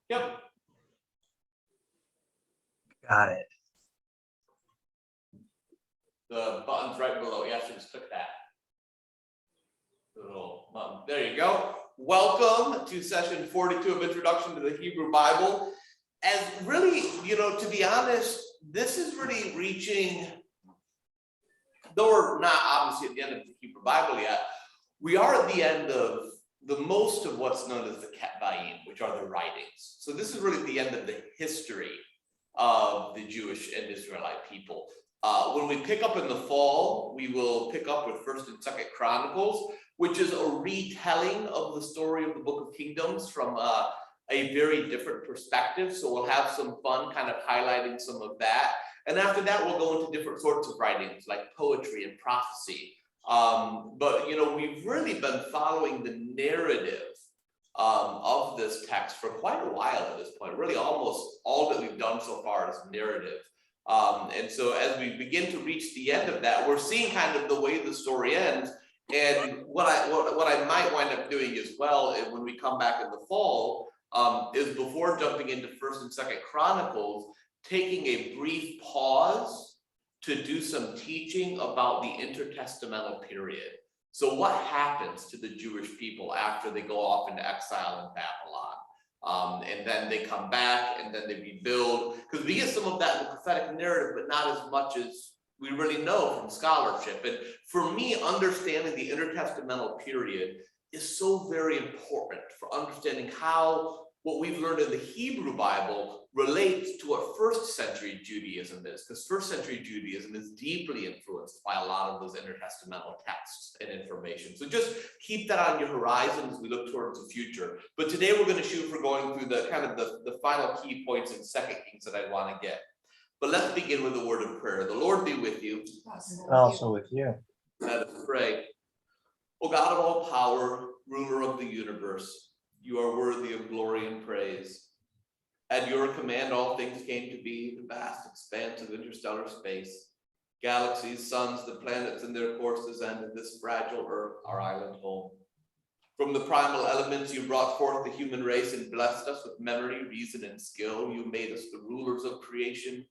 Yep. Got it. The button's right below. You have to just click that. The little button. There you go. Welcome to session 42 of Introduction to the Hebrew Bible. As really, to be honest, this is really reaching, though we're not obviously at the end of the Hebrew Bible yet, we are at the end of the most of what's known as the Ketvaim, which are the writings. So this is really the end of the history of the Jewish and Israelite people. When we pick up in the fall, we will pick up with 1st and 2nd Chronicles, which is a retelling of the story of the Book of Kingdoms from a very different perspective. So we'll have some fun kind of highlighting some of that. And after that, we'll go into different sorts of writings like poetry and prophecy. But we've really been following the narrative of this text for quite a while at this point. Really almost all that we've done so far is narrative. And so as we begin to reach the end of that, we're seeing kind of the way the story ends. And what I might wind up doing as well when we come back in the fall is, before jumping into 1st and 2nd Chronicles, taking a brief pause to do some teaching about the intertestamental period. So what happens to the Jewish people after they go off into exile in Babylon? And then they come back and then they rebuild, because we get some of that in the prophetic narrative, but not as much as we really know from scholarship. And for me, understanding the intertestamental period is so very important for understanding how what we've learned in the Hebrew Bible relates to what 1st century Judaism is, because 1st century Judaism is deeply influenced by a lot of those intertestamental texts and information. So just keep that on your horizon as we look towards the future. But today we're going to shoot for going through the kind of the final key points in 2nd Kings that I want to get. But let's begin with a word of prayer. The Lord be with you. And also with you. Let us pray. O God of all power, ruler of the universe, you are worthy of glory and praise. At your command, all things came to be, the vast expanse of interstellar space, galaxies, suns, the planets in their courses, and this fragile earth, our island home. From the primal elements, you brought forth the human race and blessed us with memory, reason, and skill. You made us the rulers of creation,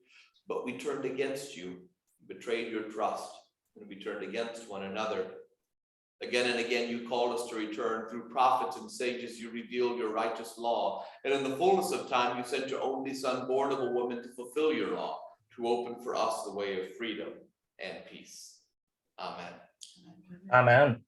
but we turned against you, betrayed your trust, and we turned against one another. Again and again, you called us to return. Through prophets and sages, you revealed your righteous law. And in the fullness of time, you sent your only son, born of a woman, to fulfill your law, to open for us the way of freedom and peace. Amen. Amen.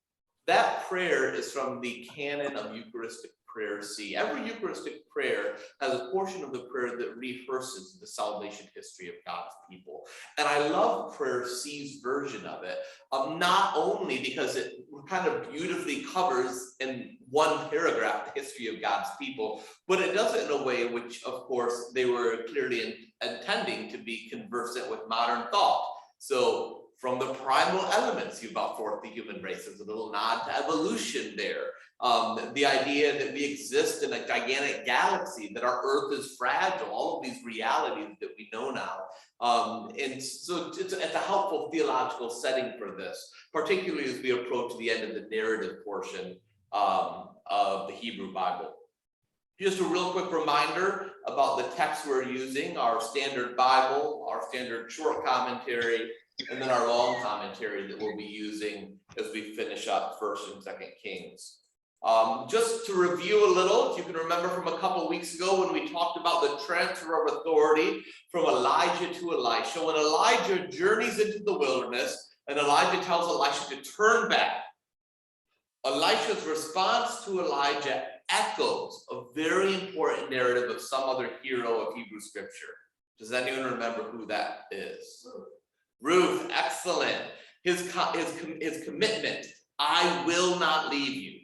That prayer is from the canon of Eucharistic prayer C. Every Eucharistic prayer has a portion of the prayer that rehearses the salvation history of God's people. And I love prayer C's version of it, not only because it kind of beautifully covers in one paragraph the history of God's people, but it does it in a way in which, of course, they were clearly intending to be conversant with modern thought. So from the primal elements, you brought forth the human race. There's a little nod to evolution there. The idea that we exist in a gigantic galaxy, that our Earth is fragile, all of these realities that we know now. And so it's a helpful theological setting for this, particularly as we approach the end of the narrative portion of the Hebrew Bible. Just a real quick reminder about the text we're using: our standard Bible, our standard short commentary, and then our long commentary that we'll be using as we finish up 1st and 2nd Kings. Just to review a little, if you can remember from a couple of weeks ago when we talked about the transfer of authority from Elijah to Elisha, when Elijah journeys into the wilderness and Elijah tells Elisha to turn back, Elisha's response to Elijah echoes a very important narrative of some other hero of Hebrew scripture. Does anyone remember who that is? Ruth, excellent. His commitment, I will not leave you,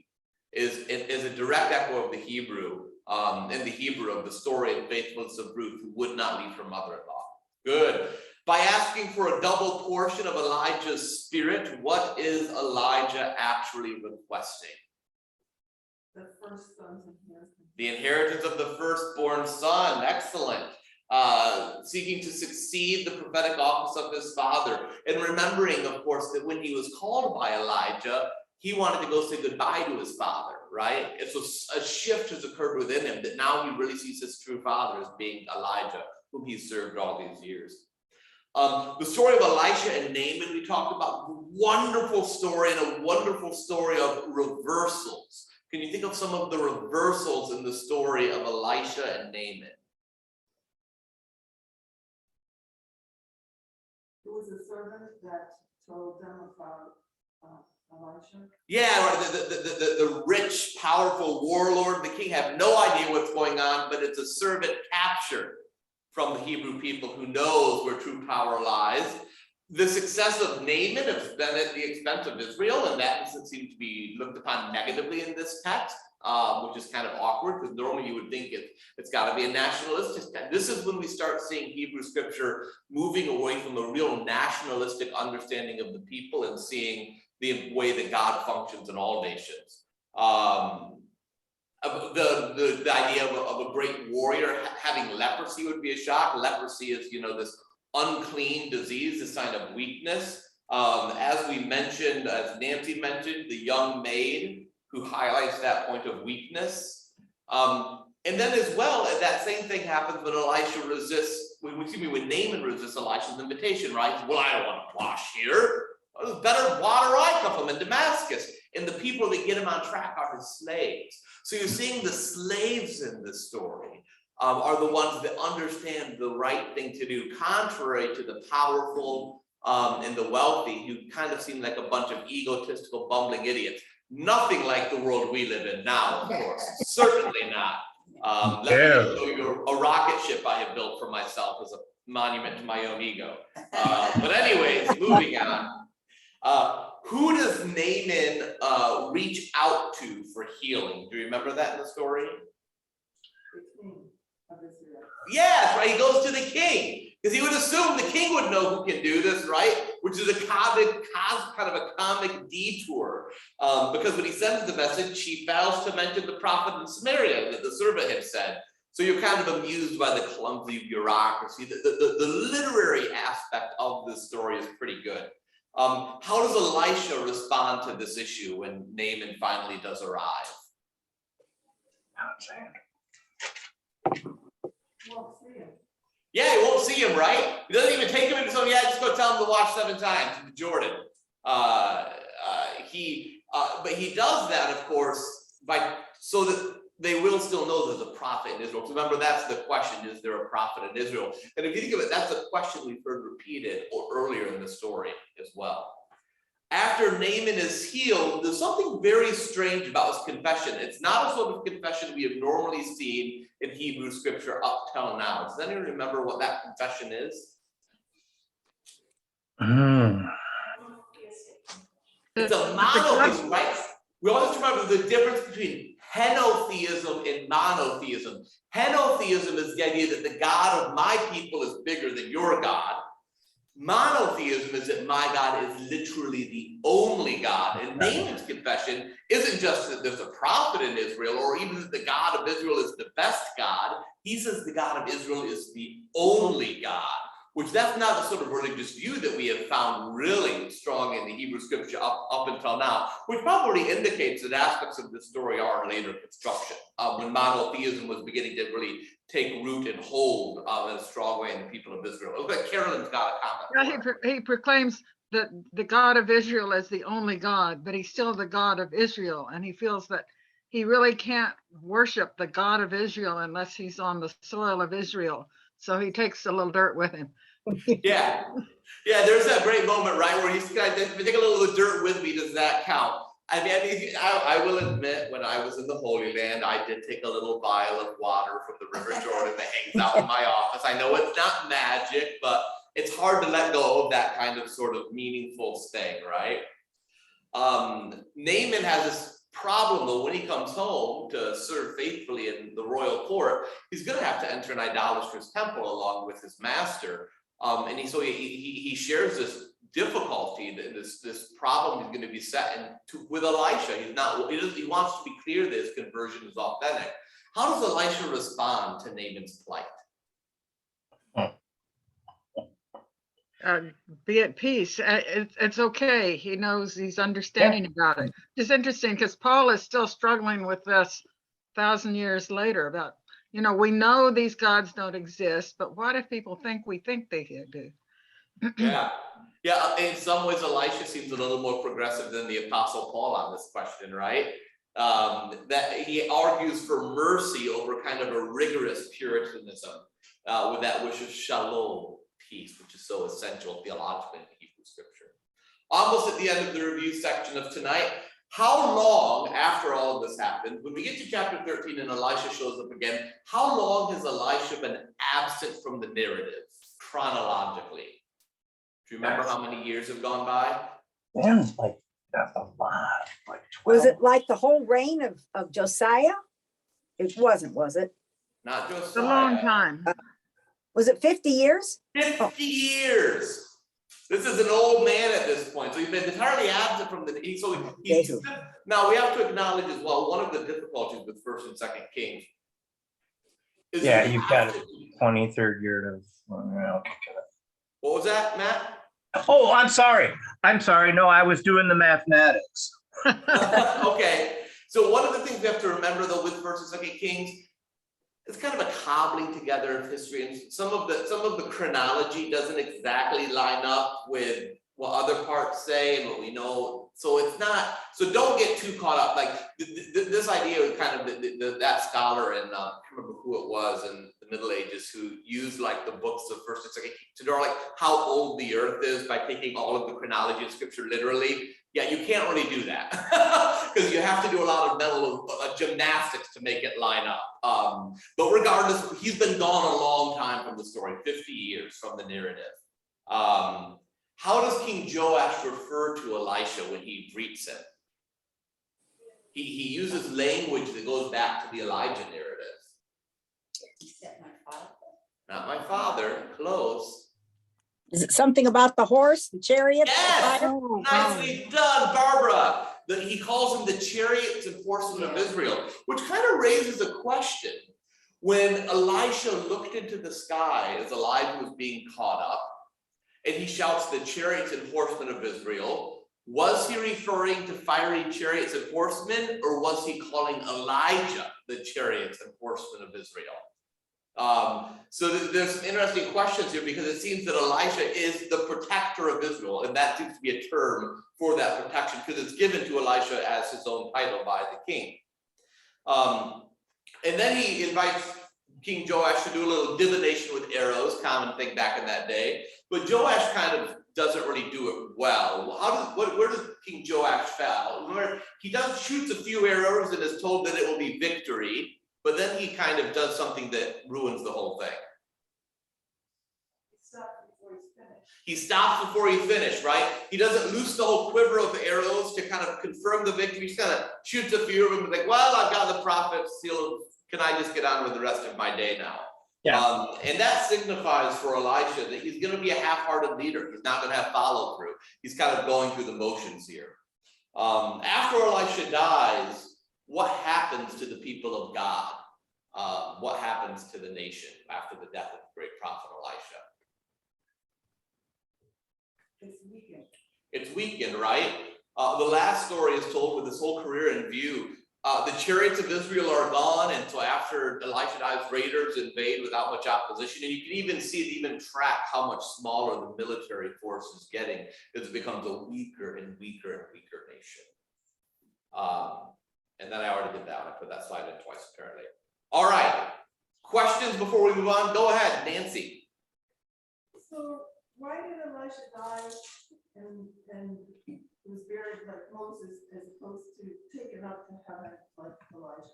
is a direct echo of the Hebrew, in the Hebrew of the story and faithfulness of Ruth, who would not leave her mother-in-law. Good. By asking for a double portion of Elijah's spirit, what is Elijah actually requesting? The first son's inheritance. The inheritance of the firstborn son. Excellent. Seeking to succeed the prophetic office of his father. And remembering, of course, that when he was called by Elijah, he wanted to go say goodbye to his father, right? It's a shift has occurred within him that now he really sees his true father as being Elijah, whom he served all these years. The story of Elisha and Naaman we talked about, wonderful story and a wonderful story of reversals. Can you think of some of the reversals in the story of Elisha and Naaman? It was a servant that told them about Elisha. Yeah, right. The rich, powerful warlord, the king, have no idea what's going on, but it's a servant captured from the Hebrew people who knows where true power lies. The success of Naaman has been at the expense of Israel, and that doesn't seem to be looked upon negatively in this text, which is kind of awkward because normally you would think it's got to be a nationalistic text. This is when we start seeing Hebrew scripture moving away from a real nationalistic understanding of the people and seeing the way that God functions in all nations. The idea of a great warrior having leprosy would be a shock. Leprosy is, this unclean disease, a sign of weakness. As we mentioned, as Nancy mentioned, the young maid who highlights that point of weakness. And then as well, that same thing happens when Elisha resists, when Naaman resists Elisha's invitation, right? Well, I don't want to wash here. Well, better water I come from in Damascus. And the people that get him on track are his slaves. So you're seeing the slaves in this story are the ones that understand the right thing to do, contrary to the powerful and the wealthy, who kind of seem like a bunch of egotistical, bumbling idiots. Nothing like the world we live in now, of course. Certainly not. Let me show you a rocket ship I have built for myself as a monument to my own ego. But anyways, moving on. Who does Naaman reach out to for healing? Do you remember that in the story? The king of Israel. Yes, right. He goes to the king because he would assume the king would know who can do this, right? Which is a kind of a comic detour, because when he sends the message, she fails to mention the prophet in Samaria that the servant had said. So you're kind of amused by the clumsy bureaucracy. The literary aspect of this story is pretty good. How does Elisha respond to this issue when Naaman finally does arrive? Won't see him. Yeah, he won't see him, right? He doesn't even take him into something. Yeah, just go tell him to wash 7 times in the Jordan. But he does that, of course, so that they will still know there's a prophet in Israel. So remember, that's the question: is there a prophet in Israel? And if you think of it, that's a question we've heard repeated earlier in the story as well. After Naaman is healed, there's something very strange about his confession. It's not a sort of confession we have normally seen in Hebrew scripture up till now. Does anyone remember what that confession is? It's a monotheism, right? We always remember the difference between henotheism and monotheism. Henotheism is the idea that the God of my people is bigger than your God. Monotheism is that my God is literally the only God. And Naaman's confession isn't just that there's a prophet in Israel, or even that the God of Israel is the best God. He says the God of Israel is the only God, which that's not the sort of religious view that we have found really strong in the Hebrew scripture up until now, which probably indicates that aspects of this story are later construction, when monotheism was beginning to really take root and hold in a strong way in the people of Israel. Look like Carolyn's got a comment. Yeah, he proclaims that the God of Israel is the only God, but he's still the God of Israel. And he feels that he really can't worship the God of Israel unless he's on the soil of Israel. So he takes a little dirt with him. Yeah, there's that great moment, right, where he's kind of, if you take a little dirt with me, does that count? I mean, I will admit, when I was in the Holy Land, I did take a little vial of water from the River Jordan that hangs out in my office. I know it's not magic, but it's hard to let go of that kind of sort of meaningful thing, right? Naaman has this problem, though, when he comes home to serve faithfully in the royal court. He's going to have to enter an idolatrous temple along with his master. And he shares this difficulty, this problem is going to be set with Elisha. He wants to be clear that his conversion is authentic. How does Elisha respond to Naaman's plight? be at peace. It's okay. He knows, he's understanding about it. It's interesting because Paul is still struggling with this 1,000 years later about, we know these gods don't exist, but what if people think we think they do? Yeah. Yeah, in some ways, Elisha seems a little more progressive than the Apostle Paul on this question, right? That he argues for mercy over kind of a rigorous Puritanism with that wish of shalom, peace, which is so essential theologically in Hebrew scripture. Almost at the end of the review section of tonight, how long after all of this happened, when we get to chapter 13 and Elisha shows up again, how long has Elisha been absent from the narrative chronologically? Do you remember how many years have gone by? Man, like a lot, like 12. Was it like the whole reign of Josiah? It wasn't, was it? Not Josiah. It's a long time. Was it 50 years? 50 years. This is an old man at this point. So he's been entirely absent from the. Now we have to acknowledge as well, one of the difficulties with 1st and 2nd Kings. Yeah, you've got a 23rd year of. What was that, Matt? Oh, I'm sorry. No, I was doing the mathematics. Okay. So one of the things we have to remember though with 1st and 2nd Kings, it's kind of a cobbling together of history, and some of the chronology doesn't exactly line up with what other parts say and what we know. So it's not. So don't get too caught up. Like this idea of kind of that scholar, and I can't remember who it was in the Middle Ages, who used like the books of 1st and 2nd Kings to draw like how old the earth is by taking all of the chronology of scripture literally. Yeah, you can't really do that because you have to do a lot of mental gymnastics to make it line up. But regardless, he's been gone a long time from the story, 50 years from the narrative. How does King Joash refer to Elisha when he greets him? He uses language that goes back to the Elijah narrative. Not my father, close. Is it something about the horse, the chariot? Yes, Oh, nicely done, Barbara. He calls him the chariots and horsemen of Israel, which kind of raises a question. When Elisha looked into the sky as Elijah was being caught up, and he shouts, the chariots and horsemen of Israel, was he referring to fiery chariots and horsemen, or was he calling Elijah the chariots and horsemen of Israel? So there's some interesting questions here, because it seems that Elisha is the protector of Israel, and that seems to be a term for that protection because it's given to Elisha as his own title by the king. And then he invites King Joash to do a little divination with arrows, common thing back in that day. But Joash kind of doesn't really do it well. Where does King Joash fail? Remember, he shoots a few arrows and is told that it will be victory. But then he kind of does something that ruins the whole thing. He stops before he finished, right? He doesn't loose the whole quiver of arrows to kind of confirm the victory. He kind of shoots a few of them and like, well, I've got the prophet's seal. Can I just get on with the rest of my day now? Yeah. And that signifies for Elisha that he's going to be a half-hearted leader. He's not going to have follow through. He's kind of going through the motions here. After Elisha dies, what happens to the people of God? What happens to the nation after the death of the great prophet Elisha? It's weakened, right? The last story is told with this whole career in view. The chariots of Israel are gone until after Elisha dies, raiders invade without much opposition. And you can even see it even track how much smaller the military force is getting as it becomes a weaker and weaker and weaker nation. And then I already did that one. I put that slide in twice, apparently. All right. Questions before we move on? Go ahead, Nancy. So why did Elisha die and was buried like Moses as opposed to taken up to heaven like Elijah?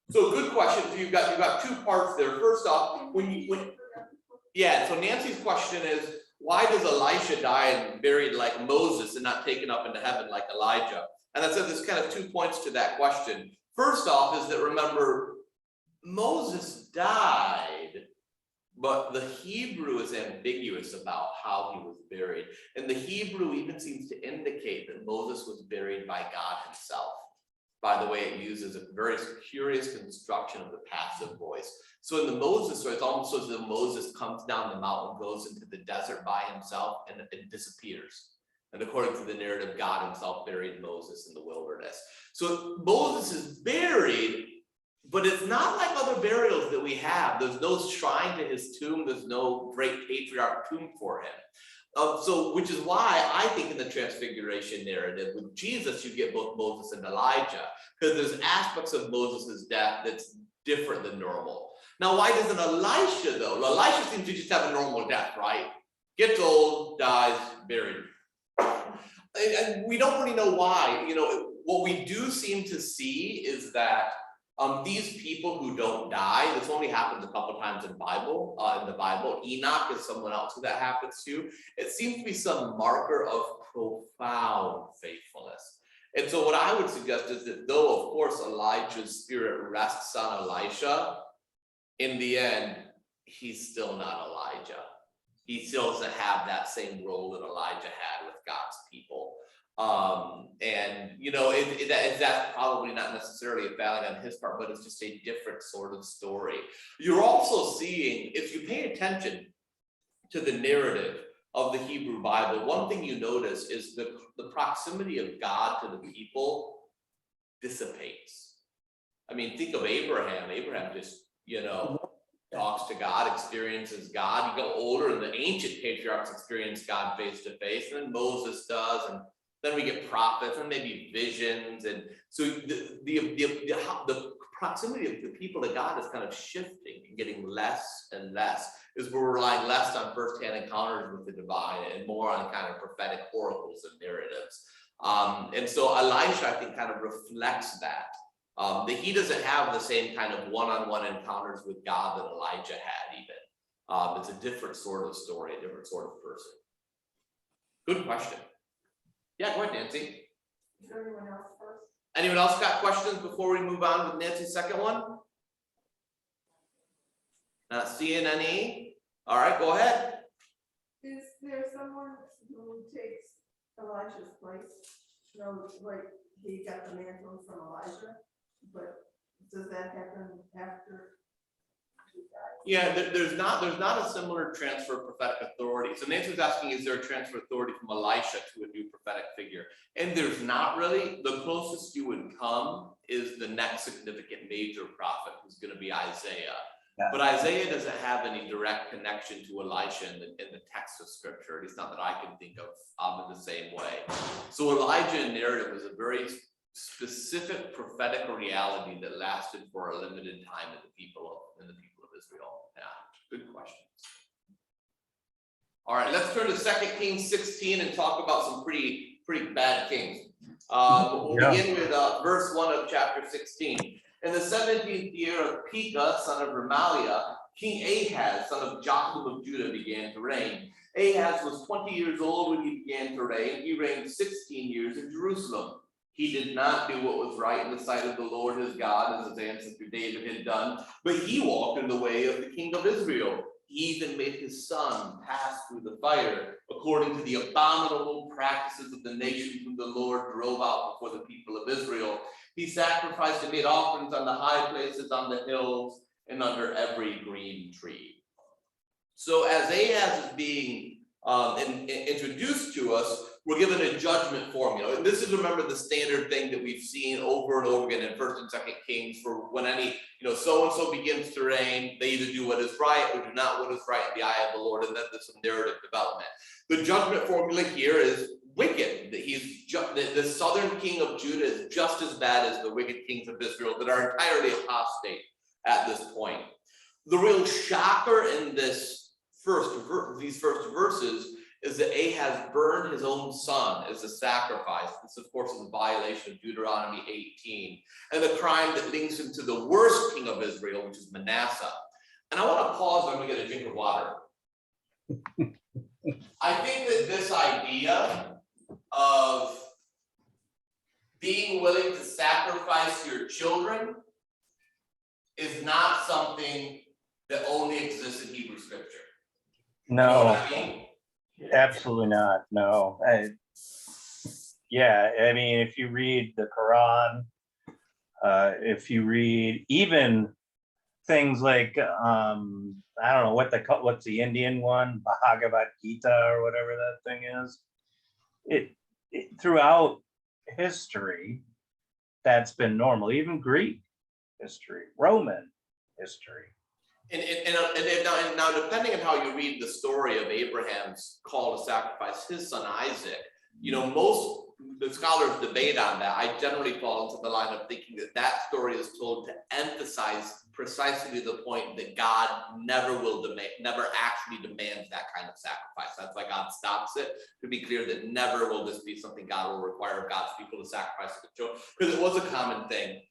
So good question. So you've got two parts there. First off, so Nancy's question is, why does Elisha die and buried like Moses and not taken up into heaven like Elijah? And I said there's kind of 2 points to that question. First off is that, remember, Moses died, but the Hebrew is ambiguous about how he was buried. And the Hebrew even seems to indicate that Moses was buried by God himself. by the way, it uses a very curious construction of the passive voice. So in the Moses story, it's almost as though Moses comes down the mountain, goes into the desert by himself, and disappears. And according to the narrative, God himself buried Moses in the wilderness. So Moses is buried, but it's not like other burials that we have. There's no shrine to his tomb. There's no great patriarch tomb for him. Which is why I think in the Transfiguration narrative with Jesus, you get both Moses and Elijah, because there's aspects of Moses' death that's different than normal. Now, why doesn't Elisha though? Well, Elisha seems to just have a normal death, right? Gets old, dies, buried. And we don't really know why. You know, what we do seem to see is that these people who don't die, this only happens a couple times in the Bible. Enoch is someone else who that happens to. It seems to be some marker of profound faithfulness. And so what I would suggest is that though, of course, Elijah's spirit rests on Elisha, in the end, he's still not Elijah. He still doesn't have that same role that Elijah had with God's people. And you know, that's probably not necessarily a failing on his part, but it's just a different sort of story. You're also seeing, if you pay attention to the narrative of the Hebrew Bible, one thing you notice is the proximity of God to the people dissipates. I mean, think of Abraham. Abraham just, you know, talks to God, experiences God. You go older, and the ancient patriarchs experience God face to face, and then Moses does, and then we get prophets and maybe visions. And so the proximity of the people to God is kind of shifting and getting less and less, as we're relying less on firsthand encounters with the divine and more on kind of prophetic oracles and narratives. And so Elisha, I think, kind of reflects that he doesn't have the same kind of one-on-one encounters with God that Elijah had even. It's a different sort of story, a different sort of person. Good question. Yeah, go ahead, Nancy. Is there anyone else first? Anyone else got questions before we move on with Nancy's second one? Not seeing any. All right, go ahead. Is there someone who takes Elijah's place? No, like he got the mantle from Elijah, but does that happen after he died? Yeah, there's not a similar transfer of prophetic authority. So Nancy was asking, is there a transfer of authority from Elisha to a new prophetic figure? And there's not really. The closest you would come is the next significant major prophet, who's going to be Isaiah. Yeah. But Isaiah doesn't have any direct connection to Elisha in the text of scripture. At least not that I can think of in the same way. So Elijah in narrative was a very specific prophetic reality that lasted for a limited time in the people of Israel. Yeah, good questions. All right, let's turn to 2 Kings 16 and talk about some pretty bad kings. We'll begin with verse 1 of chapter 16. In the 17th year of Pekah, son of Remaliah, King Ahaz, son of Jotham of Judah, began to reign. Ahaz was 20 years old when he began to reign. He reigned 16 years in Jerusalem. He did not do what was right in the sight of the Lord his God, as his ancestor David had done, but he walked in the way of the king of Israel. He even made his son pass through the fire, according to the abominable practices of the nation whom the Lord drove out before the people of Israel. He sacrificed and made offerings on the high places, on the hills, and under every green tree. So as Ahaz is being introduced to us, we're given a judgment formula. And this is, remember, the standard thing that we've seen over and over again in 1st and 2nd Kings, for when any, so-and-so begins to reign, they either do what is right or do not what is right in the eye of the Lord, and then there's some narrative development. The judgment formula here is wicked. That the southern king of Judah is just as bad as the wicked kings of Israel that are entirely apostate at this point. The real shocker in these first verses is that Ahaz burned his own son as a sacrifice. This, of course, is a violation of Deuteronomy 18, and the crime that links him to the worst king of Israel, which is Manasseh. And I want to pause and get a drink of water. I think that this idea of being willing to sacrifice your children is not something that only exists in Hebrew scripture. No. You know what I mean? Absolutely not. No. I mean, if you read the Quran, If you read even things like, I don't know what what's the Indian one, Bhagavad Gita or whatever that thing is. It throughout history, that's been normal, even Greek history, Roman history. And now, depending on how you read the story of Abraham's call to sacrifice his son Isaac, most the scholars debate on that. I generally fall into the line of thinking that story is told to emphasize precisely the point that God never actually demands that kind of sacrifice. That's why God stops it, to be clear that never will this be something God will require of God's people to sacrifice the children, because it was a common thing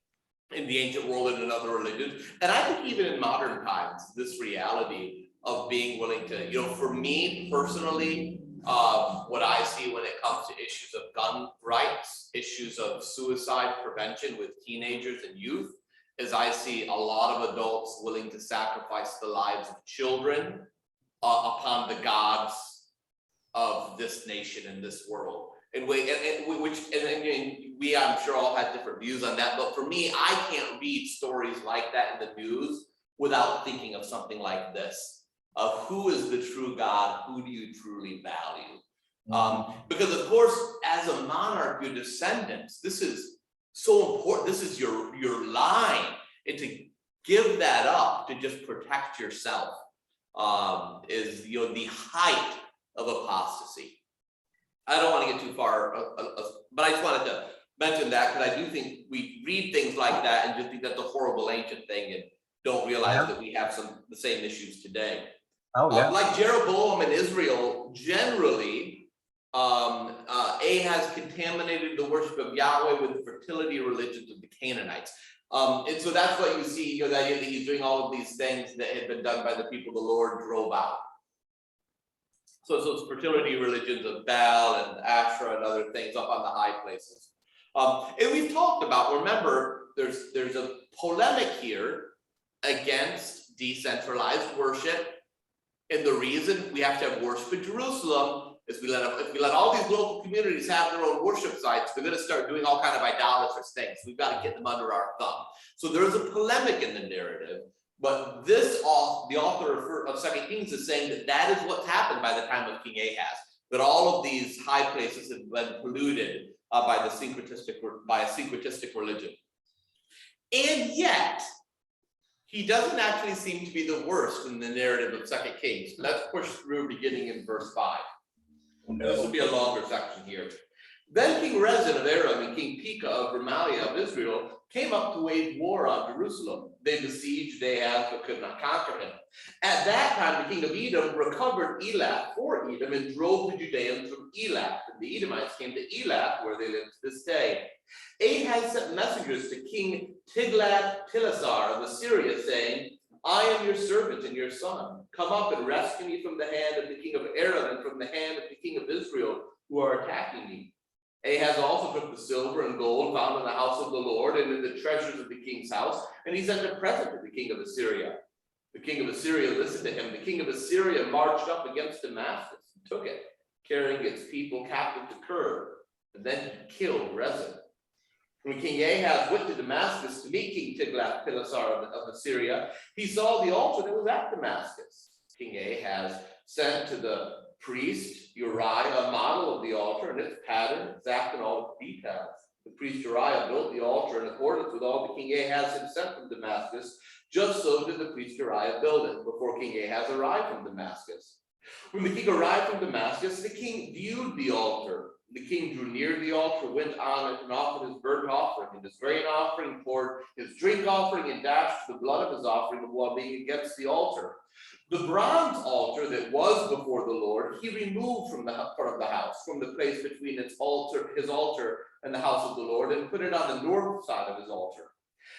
in the ancient world and in other religions. And I think even in modern times, this reality of being willing to, for me personally, what I see when it comes to issues of gun rights, issues of suicide prevention with teenagers and youth, is I see a lot of adults willing to sacrifice the lives of children upon the gods of this nation and this world. And we, I'm sure all had different views on that, but for me, I can't read stories like that in the news without thinking of something like this. Of who is the true God? Who do you truly value? Because of course, as a monarch, your descendants, this is so important. This is your line, and to give that up to just protect yourself is the height of apostasy. I don't want to get too far, but I just wanted to mention that because I do think we read things like that and just think that's a horrible ancient thing and don't realize that we have the same issues today. Oh, yeah. Like Jeroboam in Israel, generally, Ahaz contaminated the worship of Yahweh with the fertility religions of the Canaanites. And so that's what you see, the idea that he's doing all of these things that had been done by the people the Lord drove out. So it's those fertility religions of Baal and Asherah and other things up on the high places. And we've talked about, remember, there's a polemic here against decentralized worship. And the reason we have to have worship in Jerusalem is if we let all these local communities have their own worship sites, they're going to start doing all kind of idolatrous things. We've got to get them under our thumb. So there's a polemic in the narrative, but the author of 2 Kings is saying that is what's happened by the time of King Ahaz, that all of these high places have been polluted by a syncretistic religion. And yet, he doesn't actually seem to be the worst in the narrative of 2 Kings. Let's push through beginning in verse 5. This will be a longer section here. Then King Rezin of Aram and King Pekah of Remaliah of Israel came up to wage war on Jerusalem. They besieged Ahaz but could not conquer him. At that time, the king of Edom recovered Elath for Edom and drove the Judeans from Elath. And the Edomites came to Elath, where they live to this day. Ahaz sent messengers to King Tiglath-Pileser of Assyria, saying, I am your servant and your son. Come up and rescue me from the hand of the king of Aram and from the hand of the king of Israel, who are attacking me. Ahaz also took the silver and gold found in the house of the Lord and in the treasures of the king's house, and he sent a present to the king of Assyria. The king of Assyria listened to him. The king of Assyria marched up against Damascus and took it, carrying its people captive to Kir, and then he killed Rezin. When King Ahaz went to Damascus to meet King Tiglath-Pileser of Assyria, he saw the altar that was at Damascus. King Ahaz sent to the priest Uriah a model of the altar and its pattern, exact in all its details. The priest Uriah built the altar in accordance with all that King Ahaz had sent from Damascus. Just so did the priest Uriah build it before King Ahaz arrived from Damascus. When the king arrived from Damascus, the king viewed the altar. The king drew near the altar, went on it, and offered his burnt offering and his grain offering, poured his drink offering, and dashed the blood of his offering while being against the altar. The bronze altar that was before the Lord, he removed from the front of the house, from the place between his altar and the house of the Lord, and put it on the north side of his altar.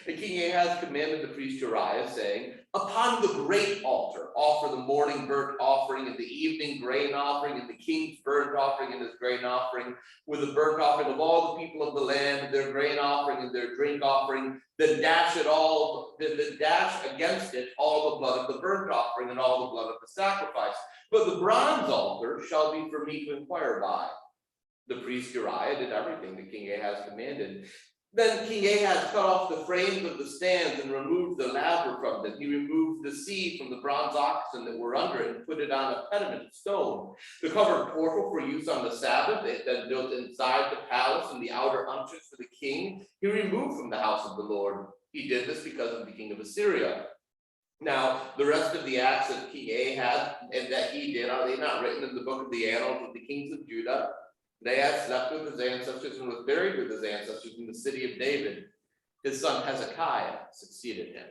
And King Ahaz commanded the priest Uriah, saying, upon the great altar, offer the morning burnt offering and the evening grain offering and the king's burnt offering and his grain offering, with the burnt offering of all the people of the land, their grain offering and their drink offering, then dash against it all the blood of the burnt offering and all the blood of the sacrifice. But the bronze altar shall be for me to inquire by. The priest Uriah did everything that King Ahaz commanded. Then King Ahaz cut off the frames of the stands and removed the laver from them. He removed the sea from the bronze oxen that were under it and put it on a pediment of stone. The covered portal for use on the Sabbath, they had been built inside the palace and the outer entrance for the king, he removed from the house of the Lord. He did this because of the king of Assyria. Now, the rest of the acts of King Ahaz and that he did, are they not written in the book of the annals of the kings of Judah? Ahaz slept with his ancestors and was buried with his ancestors in the city of David. His son Hezekiah succeeded him.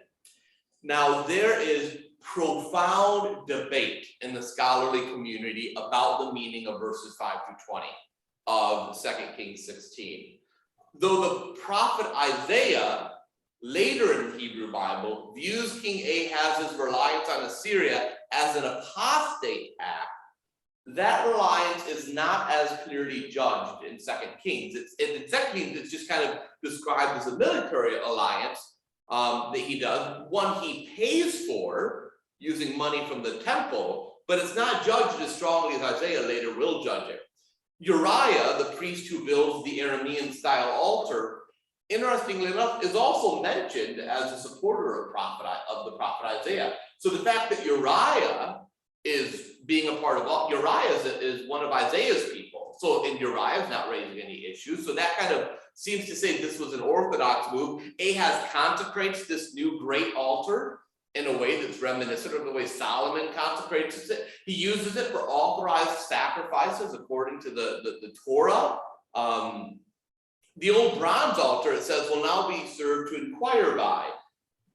Now, there is profound debate in the scholarly community about the meaning of verses 5 through 20 of 2 Kings 16. Though the prophet Isaiah, later in the Hebrew Bible, views King Ahaz's reliance on Assyria as an apostate act, that reliance is not as clearly judged in 2 Kings. In 2 Kings, it's just kind of described as a military alliance that he does, one he pays for using money from the temple, but it's not judged as strongly as Isaiah later will judge it. Uriah, the priest who builds the Aramean-style altar, interestingly enough, is also mentioned as a supporter of the prophet Isaiah. So the fact that Uriah is being a part of Uriah is one of Isaiah's people. So, and Uriah is not raising any issues. So that kind of seems to say this was an orthodox move. Ahaz consecrates this new great altar in a way that's reminiscent of the way Solomon consecrates it. He uses it for authorized sacrifices according to the Torah. The old bronze altar, it says, will now be served to inquire by.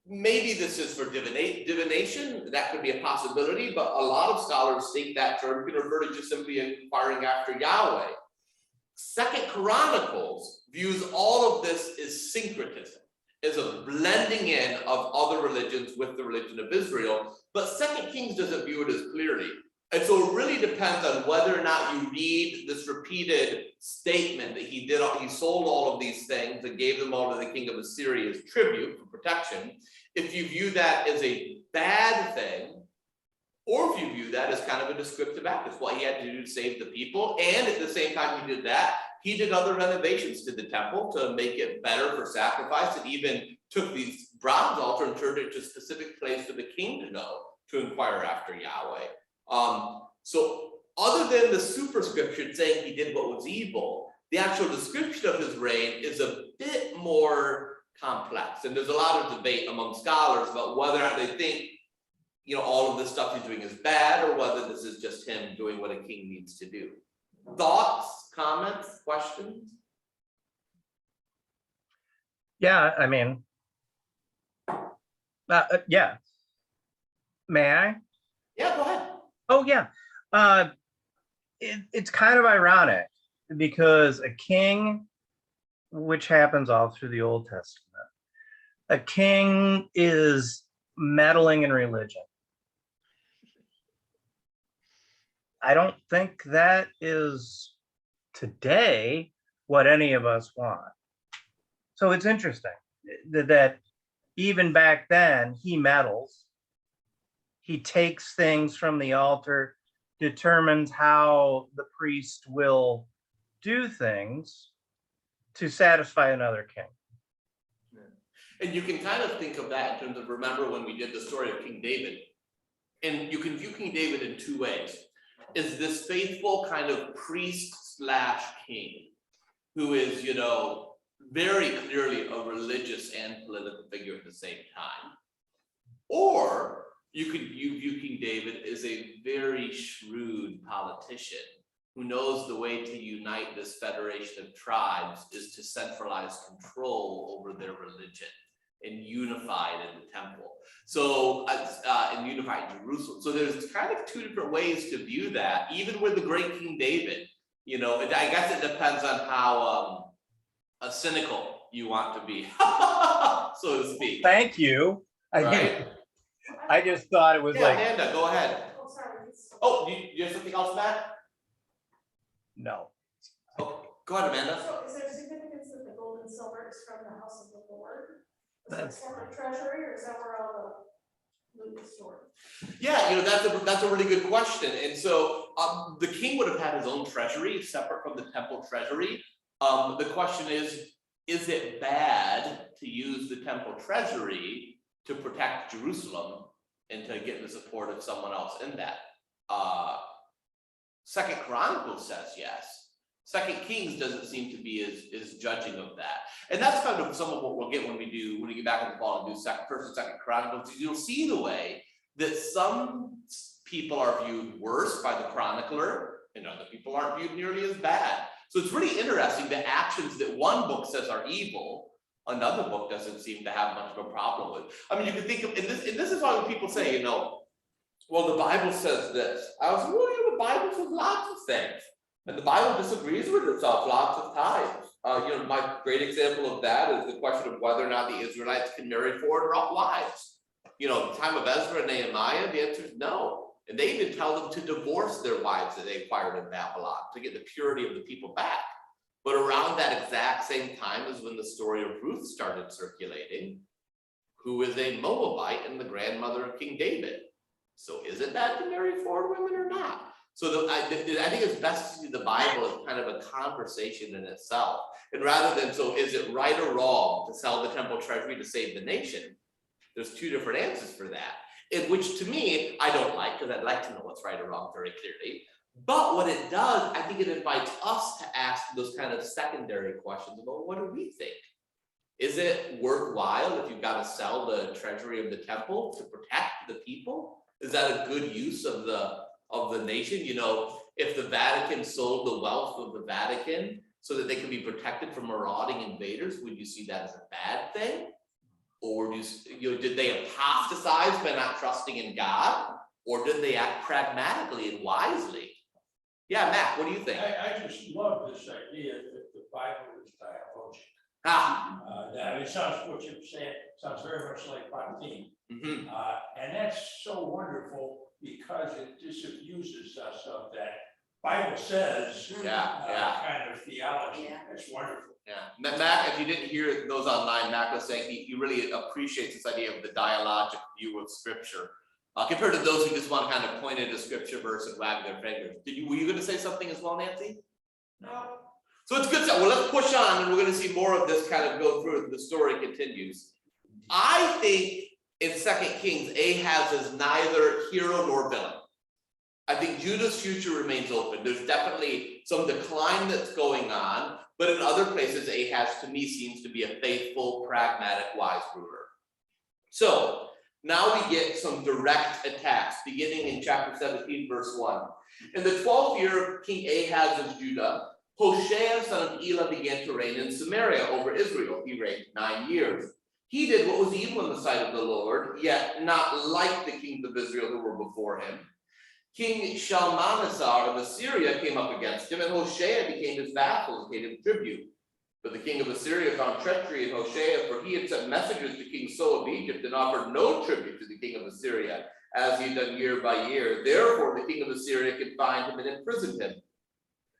Maybe this is for divination, that could be a possibility, but a lot of scholars think that term can refer to just simply inquiring after Yahweh. 2 Chronicles views all of this as syncretism, as a blending in of other religions with the religion of Israel, but 2 Kings doesn't view it as clearly. And so it really depends on whether or not you read this repeated statement that he sold all of these things and gave them all to the king of Assyria as tribute for protection. If you view that as a bad thing, or if you view that as kind of a descriptive act, it's what he had to do to save the people. And at the same time he did that, he did other renovations to the temple to make it better for sacrifice, and even took these bronze altar and turned it to a specific place for the king to go to inquire after Yahweh. So other than the superscription saying he did what was evil, the actual description of his reign is a bit more complex. And there's a lot of debate among scholars about whether or not they think, all of this stuff he's doing is bad, or whether this is just him doing what a king needs to do. Thoughts, comments, questions? Yeah, I mean, yeah. May I? Yeah, go ahead. Oh, yeah. It's kind of ironic because a king, which happens all through the Old Testament, a king is meddling in religion. I don't think that is today what any of us want. So it's interesting that even back then he meddles. He takes things from the altar, determines how the priest will do things to satisfy another king. And you can kind of think of that in terms of, remember when we did the story of King David, and you can view King David in two ways. Is this faithful kind of priest / king who is, very clearly a religious and political figure at the same time? Or you could view King David as a very shrewd politician who knows the way to unite this federation of tribes is to centralize control over their religion and unify it in the temple. So, and unify Jerusalem. So there's kind of two different ways to view that, even with the great King David. I guess it depends on how cynical you want to be, so to speak. Thank you. Right? I just thought it was like, Amanda, go ahead. Oh, sorry. Oh, you have something else, Matt? no. Oh, go ahead, Amanda. So is there significance that the gold and silver is from the house of the Lord? Is that That's separate treasury, or is that where all the loot is stored? Yeah, that's a really good question. And so the king would have had his own treasury separate from the temple treasury. The question is, is it bad to use the temple treasury to protect Jerusalem and to get the support of someone else in that? Second Chronicles says yes. Second Kings doesn't seem to be as judging of that. And that's kind of some of what we'll get when we get back in the fall and do First and Second Chronicles. You'll see the way that some people are viewed worse by the chronicler and other people aren't viewed nearly as bad. So it's really interesting the actions that one book says are evil, another book doesn't seem to have much of a problem with. I mean, you can think of, and this is why when people say, well, the Bible says this. I was like, well, the Bible says lots of things. And the Bible disagrees with itself lots of times. My great example of that is the question of whether or not the Israelites can marry foreign wives. The time of Ezra and Nehemiah, the answer is no. And they even tell them to divorce their wives that they acquired in Babylon to get the purity of the people back. But around that exact same time is when the story of Ruth started circulating, who is a Moabite and the grandmother of King David. So is it bad to marry foreign women or not? So I think it's best to see the Bible as kind of a conversation in itself. And rather than, so is it right or wrong to sell the temple treasury to save the nation? There's two different answers for that. In which to me, I don't like, because I'd like to know what's right or wrong very clearly. But what it does, I think it invites us to ask those kind of secondary questions about what do we think? Is it worthwhile if you've got to sell the treasury of the temple to protect the people? Is that a good use of the nation? If the Vatican sold the wealth of the Vatican so that they can be protected from marauding invaders, would you see that as a bad thing? Or did they apostatize by not trusting in God? Or did they act pragmatically and wisely? Yeah, Matt, what do you think? I just love this idea that the Bible is dialogic. It sounds, what you're saying sounds very much like Pontin. Mm-hmm. And that's so wonderful because it disabuses us of that Bible says kind of theology. Yeah. That's wonderful. Yeah, Mac, if you didn't hear those online, Mac was saying he really appreciates this idea of the dialogic view of Scripture compared to those who just want to kind of point at a Scripture verse and wag their fingers. Were you going to say something as well, Nancy? No. So it's good stuff. Well, let's push on, and we're going to see more of this kind of go through as the story continues. I think in 2 Kings, Ahaz is neither hero nor villain. I think Judah's future remains open. There's definitely some decline that's going on, but in other places, Ahaz to me seems to be a faithful, pragmatic, wise ruler. So now we get some direct attacks, beginning in chapter 17, verse 1. In the 12th year of King Ahaz of Judah, Hoshea, son of Elah, began to reign in Samaria over Israel. He reigned 9 years. He did what was evil in the sight of the Lord, yet not like the kings of Israel who were before him. King Shalmaneser of Assyria came up against him, and Hoshea became his vassal and paid him tribute. But the king of Assyria found treachery in Hoshea, for he had sent messengers to King So of Egypt and offered no tribute to the king of Assyria, as he had done year by year. Therefore, the king of Assyria confined him and imprisoned him.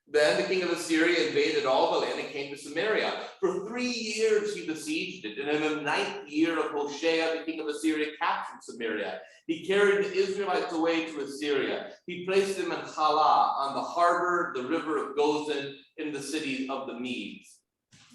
Then the king of Assyria invaded all the land and came to Samaria. For 3 years he besieged it, and in the 9th year of Hoshea, the king of Assyria captured Samaria. He carried the Israelites away to Assyria. He placed them in Halah, on the harbor, the river of Gozan, in the city of the Medes.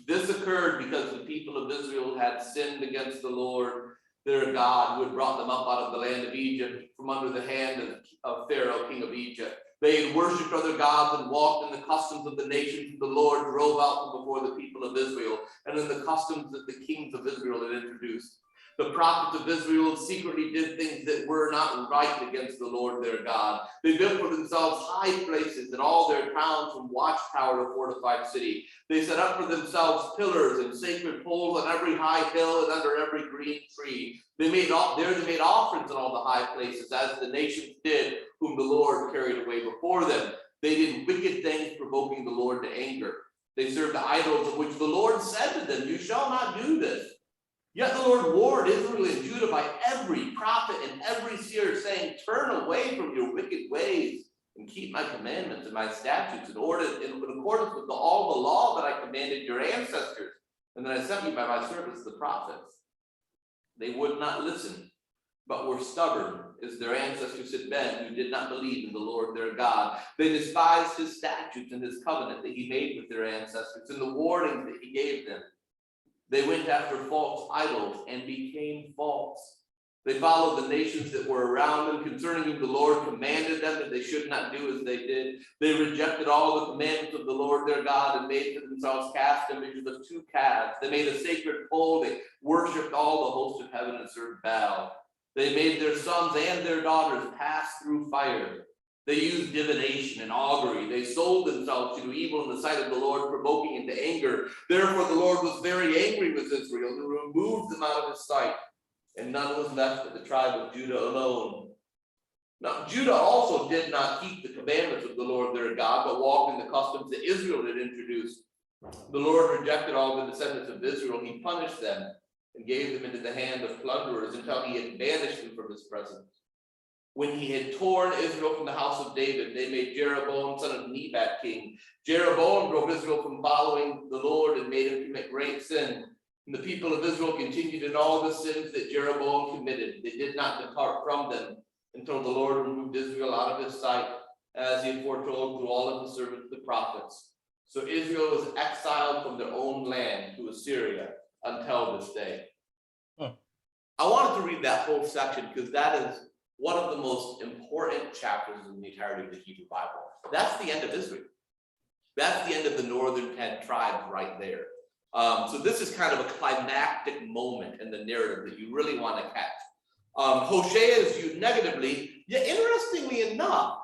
This occurred because the people of Israel had sinned against the Lord, their God, who had brought them up out of the land of Egypt from under the hand of Pharaoh, king of Egypt. They had worshipped other gods and walked in the customs of the nations the Lord drove out from before the people of Israel, and in the customs that the kings of Israel had introduced. The prophets of Israel secretly did things that were not right against the Lord their God. They built for themselves high places in all their towns, from watchtower to fortified city. They set up for themselves pillars and sacred poles on every high hill and under every green tree. They made offerings in all the high places, as the nations did, whom the Lord carried away before them. They did wicked things, provoking the Lord to anger. They served idols, of which the Lord said to them, "You shall not do this." Yet the Lord warned Israel and Judah by every prophet and every seer, saying, "Turn away from your wicked ways and keep my commandments and my statutes in accordance with all the law that I commanded your ancestors, and that I sent you by my servants the prophets." They would not listen, but were stubborn, as their ancestors had been, who did not believe in the Lord their God. They despised his statutes and his covenant that he made with their ancestors, and the warnings that he gave them. They went after false idols and became false. They followed the nations that were around them, concerning whom the Lord commanded them that they should not do as they did. They rejected all the commandments of the Lord their God and made for themselves cast images of 2 calves. They made a sacred pole. They worshipped all the host of heaven and served Baal. They made their sons and their daughters pass through fire. They used divination and augury. They sold themselves to do evil in the sight of the Lord, provoking into anger. Therefore the Lord was very angry with Israel and removed them out of his sight. And none was left but the tribe of Judah alone. Now, Judah also did not keep the commandments of the Lord their God, but walked in the customs that Israel had introduced. The Lord rejected all the descendants of Israel. He punished them and gave them into the hand of plunderers until he had banished them from his presence. When he had torn Israel from the house of David, they made Jeroboam, son of Nebat, king. Jeroboam drove Israel from following the Lord and made him commit great sin. And the people of Israel continued in all the sins that Jeroboam committed. They did not depart from them until the Lord removed Israel out of his sight, as he had foretold through all of his servants the prophets. So Israel was exiled from their own land to Assyria until this day. I wanted to read that whole section because that is one of the most important chapters in the entirety of the Hebrew Bible. That's the end of Israel. That's the end of the northern 10 tribes right there. So this is kind of a climactic moment in the narrative that you really want to catch. Hosea is viewed negatively, yet interestingly enough,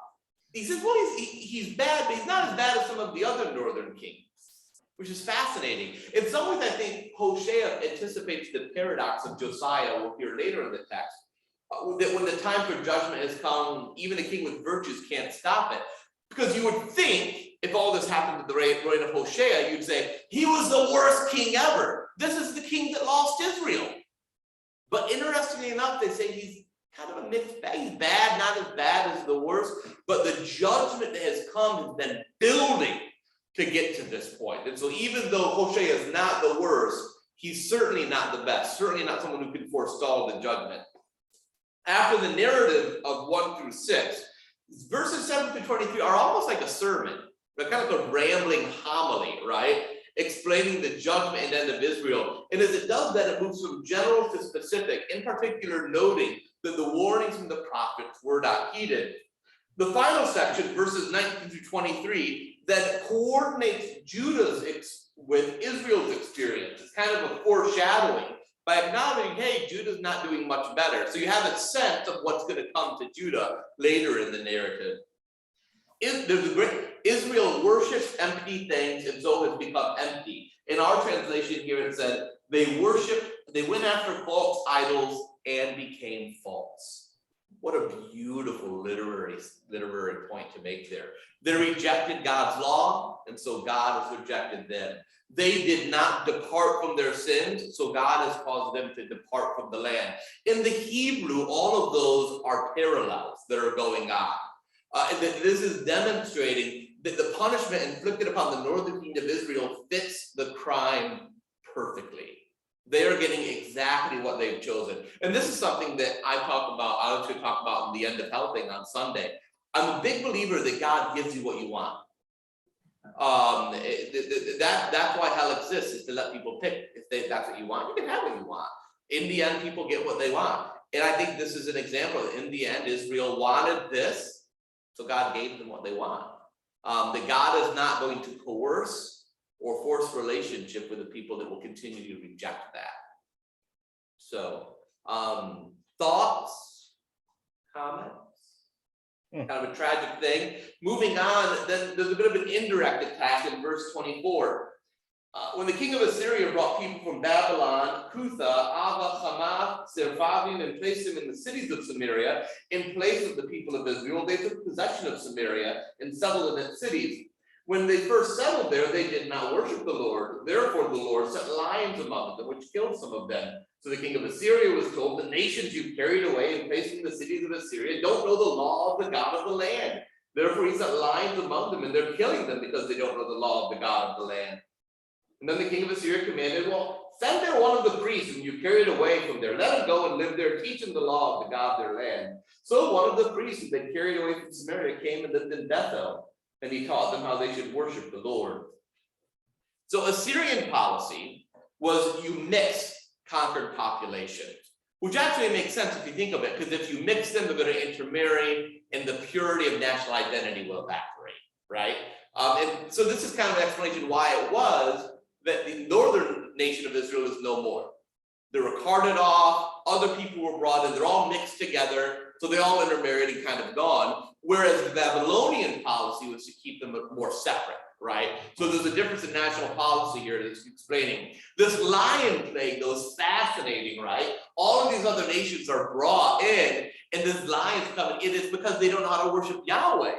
he says, well, he's bad, but he's not as bad as some of the other northern kings, which is fascinating. In some ways, I think Hosea anticipates the paradox of Josiah, we'll hear later in the text, that when the time for judgment has come, even a king with virtues can't stop it. Because you would think, if all this happened at the reign of Hosea, you'd say, he was the worst king ever. This is the king that lost Israel. But interestingly enough, they say he's kind of a mixed bag. He's bad, not as bad as the worst. But the judgment that has come has been building to get to this point. And so even though Hosea is not the worst, he's certainly not the best, certainly not someone who can forestall the judgment. After the narrative of 1 through 6, verses 7 through 23 are almost like a sermon. They're kind of a rambling homily, right? Explaining the judgment and end of Israel. And as it does that, it moves from general to specific, in particular noting that the warnings from the prophets were not heeded. The final section, verses 19 through 23, then coordinates Judah's with Israel's experience. It's kind of a foreshadowing by acknowledging, hey, Judah's not doing much better. So you have a sense of what's going to come to Judah later in the narrative. Israel worships empty things and so has become empty. In our translation here it said, they went after false idols and became false. What a beautiful literary point to make there. They rejected God's law, and so God has rejected them. They did not depart from their sins, so God has caused them to depart from the land. In the Hebrew, all of those are parallels that are going on. This is demonstrating that the punishment inflicted upon the northern kingdom of Israel fits the crime perfectly. They are getting exactly what they've chosen. And this is something that I was going to talk about in the end of hell thing on Sunday. I'm a big believer that God gives you what you want. That's why hell exists, is to let people pick. If that's what you want, you can have what you want. In the end, people get what they want. And I think this is an example. In the end, Israel wanted this, so God gave them what they want. That God is not going to coerce or force relationship with the people that will continue to reject that. So, thoughts, comments? Kind of a tragic thing. Moving on, then there's a bit of an indirect attack in verse 24. When the king of Assyria brought people from Babylon, Cutha, Ava, Hamath, Sepharvaim, and placed them in the cities of Samaria, in place of the people of Israel, they took possession of Samaria and settled in its cities. When they first settled there, they did not worship the Lord. Therefore, the Lord sent lions among them, which killed some of them. So the king of Assyria was told, the nations you carried away and placed in the cities of Assyria don't know the law of the God of the land. Therefore, he sent lions among them, and they're killing them because they don't know the law of the God of the land. And then the king of Assyria commanded, well, send there one of the priests whom you carried away from there. Let him go and live there, teach them the law of the God of their land. So one of the priests who they carried away from Samaria came and lived in Bethel, and he taught them how they should worship the Lord. So Assyrian policy was you mix conquered populations, which actually makes sense if you think of it, because if you mix them, they're going to intermarry and the purity of national identity will evaporate, right? And so this is kind of an explanation why it was that the northern nation of Israel is no more. They were carted off, other people were brought in, they're all mixed together, so they all intermarried and kind of gone, whereas the Babylonian policy was to keep them more separate, right? So there's a difference in national policy here that's explaining. This lion plague, though, is fascinating, right? All of these other nations are brought in, and this lion's coming in, it's because they don't know how to worship Yahweh.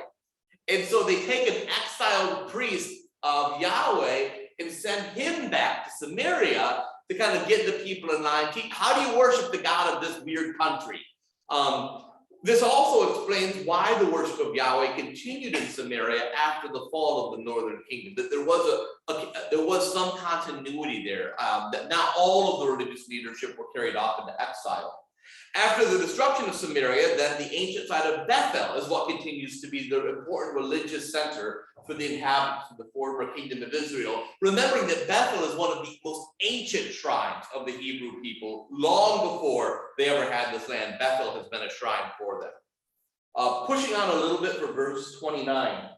And so they take an exiled priest of Yahweh and send him back to Samaria to kind of get the people in line. How do you worship the God of this weird country? This also explains why the worship of Yahweh continued in Samaria after the fall of the northern kingdom. That there was some continuity there. That not all of the religious leadership were carried off into exile. After the destruction of Samaria, then the ancient site of Bethel is what continues to be the important religious center for the inhabitants of the former kingdom of Israel. Remembering that Bethel is one of the most ancient shrines of the Hebrew people. Long before they ever had this land, Bethel has been a shrine for them. Pushing on a little bit for verse 29.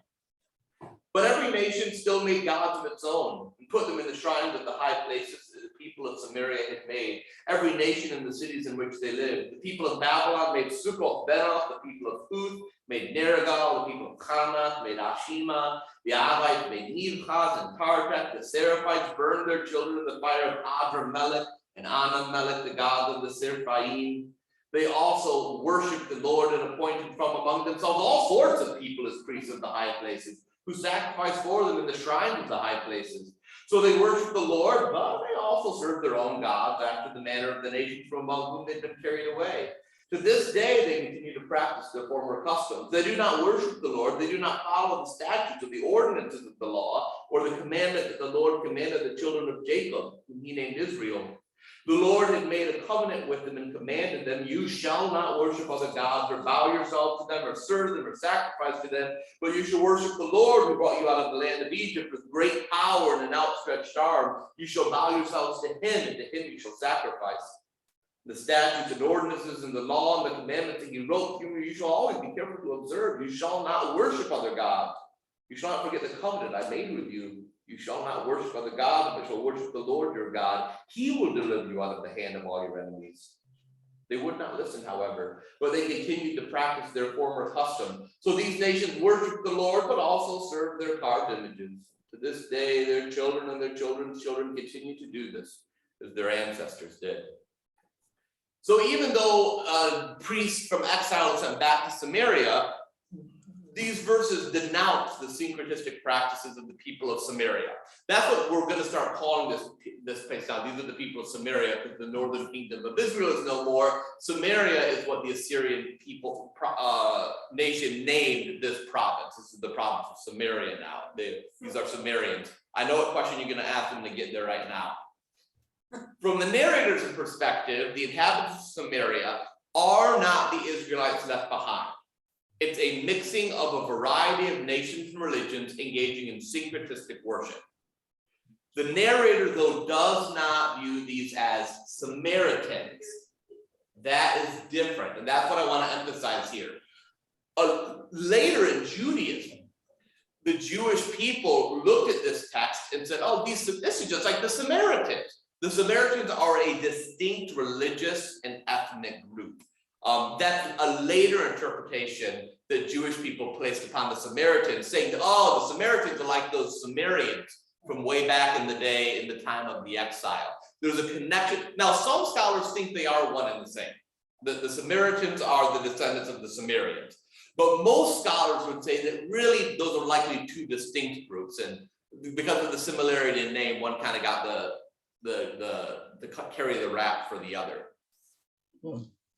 But every nation still made gods of its own and put them in the shrines of the high places that the people of Samaria had made. Every nation in the cities in which they lived. The people of Babylon made Succoth Benoth. The people of Cuth made Nergal. The people of Hamath made Ashima. The Avites made Nibhaz and Tartak. The Seraphites burned their children in the fire of Adramelech and Anamelech, the god of the Seraphaim. They also worshipped the Lord and appointed from among themselves all sorts of people as priests of the high places, who sacrificed for them in the shrines of the high places. So they worshiped the Lord, but they also served their own gods after the manner of the nations from among whom they'd been carried away. To this day, they continue to practice their former customs. They do not worship the Lord. They do not follow the statutes or the ordinances of the law or the commandment that the Lord commanded the children of Jacob, whom he named Israel. The Lord had made a covenant with them and commanded them, you shall not worship other gods or bow yourself to them or serve them or sacrifice to them, but you shall worship the Lord who brought you out of the land of Egypt with great power and an outstretched arm. You shall bow yourselves to him, and to him you shall sacrifice. The statutes and ordinances and the law and the commandments that he wrote, you shall always be careful to observe. You shall not worship other gods. You shall not forget the covenant I made with you. You shall not worship other gods, but shall worship the Lord your God. He will deliver you out of the hand of all your enemies. They would not listen, however, but they continued to practice their former custom. So these nations worshiped the Lord, but also served their carved images. To this day, their children and their children's children continue to do this, as their ancestors did. So even though priests from exile sent back to Samaria, these verses denounce the syncretistic practices of the people of Samaria. That's what we're going to start calling this place now. These are the people of Samaria, because the northern kingdom of Israel is no more. Samaria is what the Assyrian people nation named this province. This is the province of Samaria now. These are Sumerians. I know what question you're going to ask them to get there right now. From the narrator's perspective, the inhabitants of Samaria are not the Israelites left behind. It's a mixing of a variety of nations and religions engaging in syncretistic worship. The narrator, though, does not view these as Samaritans. That is different, and that's what I want to emphasize here. Later in Judaism, the Jewish people looked at this text and said, oh, this is just like the Samaritans. The Samaritans are a distinct religious and ethnic group. That's a later interpretation that Jewish people placed upon the Samaritans, saying, oh, the Samaritans are like those Sumerians from way back in the day, in the time of the exile. There's a connection. Now, some scholars think they are one and the same. The Samaritans are the descendants of the Sumerians. But most scholars would say that really those are likely two distinct groups. And because of the similarity in name, one kind of got the carry the rap for the other.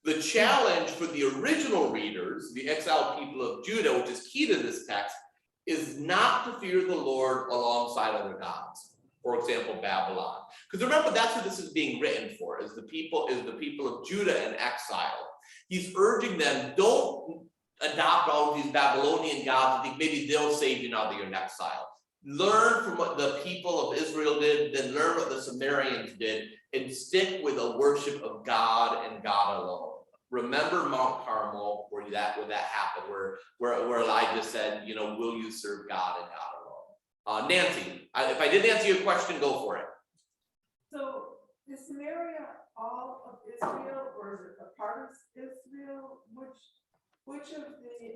The challenge for the original readers, the exiled people of Judah, which is key to this text, is not to fear the Lord alongside other gods. For example, Babylon. Because remember, that's who this is being written for, is the people of Judah in exile. He's urging them, don't adopt all of these Babylonian gods and think maybe they'll save you now that you're in exile. learn from what the people of Israel did, then learn what the Sumerians did, and stick with a worship of God and God alone. Remember Mount Carmel, where that happened, where Elijah said, you know, will you serve God and God alone? Nancy, if I didn't answer your question, go for it. So is Samaria all of Israel, or is it a part of Israel? Which of the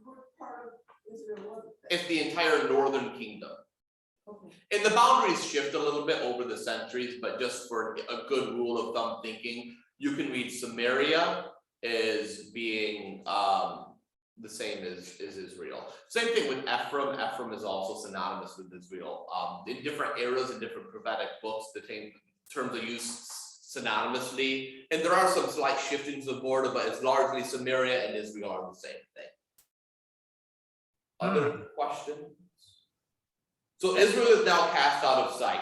what part of Israel was it? It's the entire northern kingdom. Okay. And the boundaries shift a little bit over the centuries, but just for a good rule of thumb thinking, you can read Samaria as being the same as Israel. Same thing with Ephraim. Ephraim is also synonymous with Israel. In different eras and different prophetic books, the terms are used synonymously. And there are some slight shiftings of border, but it's largely Samaria and Israel are the same thing. Other questions? So Israel is now cast out of sight.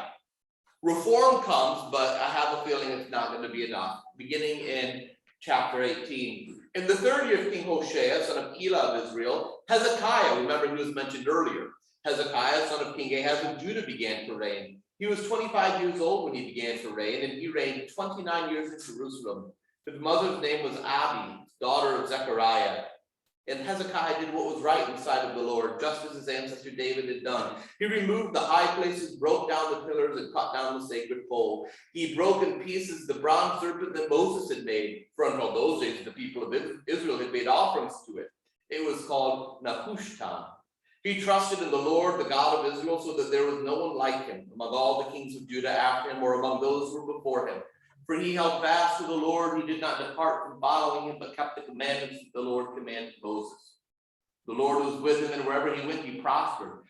Reform comes, but I have a feeling it's not going to be enough. Beginning in chapter 18. In the 3rd year of King Hoshea, son of Elah of Israel, Hezekiah, remember he was mentioned earlier. Hezekiah, son of King Ahaz of Judah, began to reign. He was 25 years old when he began to reign, and he reigned 29 years in Jerusalem. His mother's name was Abi, daughter of Zechariah. And Hezekiah did what was right in the sight of the Lord, just as his ancestor David had done. He removed the high places, broke down the pillars, and cut down the sacred pole. He broke in pieces the bronze serpent that Moses had made. For until those days, the people of Israel had made offerings to it. It was called Nehushtan. He trusted in the Lord, the God of Israel, so that there was no one like him among all the kings of Judah after him, or among those who were before him. For he held fast to the Lord, he did not depart from following him, but kept the commandments that the Lord commanded Moses. The Lord was with him, and wherever he went, he prospered.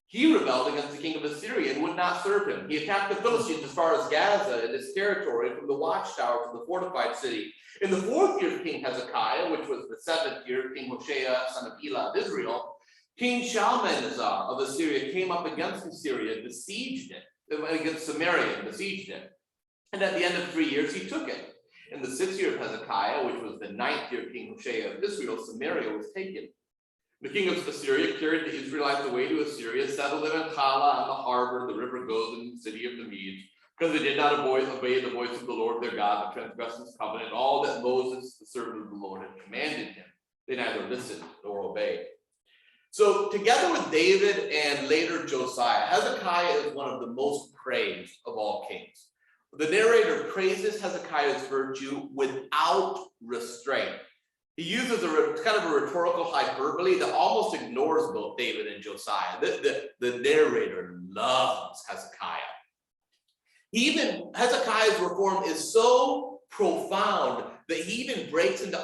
He rebelled against the king of Assyria and would not serve him. He attacked the Philistines as far as Gaza and its territory, from the watchtower to the fortified city. In the 4th year of King Hezekiah, which was the 7th year of King Hoshea, son of Elah of Israel, King Shalmaneser of Assyria came up against Assyria, besieged it, against Samaria, and besieged it. And at the end of 3 years, he took it. In the 6th year of Hezekiah, which was the 9th year of King Hoshea of Israel, Samaria was taken. The king of Assyria carried the Israelites away to Assyria, settled them in Hala on the harbor, the river Gozan, city of the Medes, because they did not obey the voice of the Lord their God, but transgressed his covenant, all that Moses, the servant of the Lord, had commanded him. They neither listened nor obeyed. So together with David and later Josiah, Hezekiah is one of the most praised of all kings. The narrator praises Hezekiah's virtue without restraint. He uses kind of a rhetorical hyperbole that almost ignores both David and Josiah. The narrator loves Hezekiah. Hezekiah's reform is so profound that he even breaks into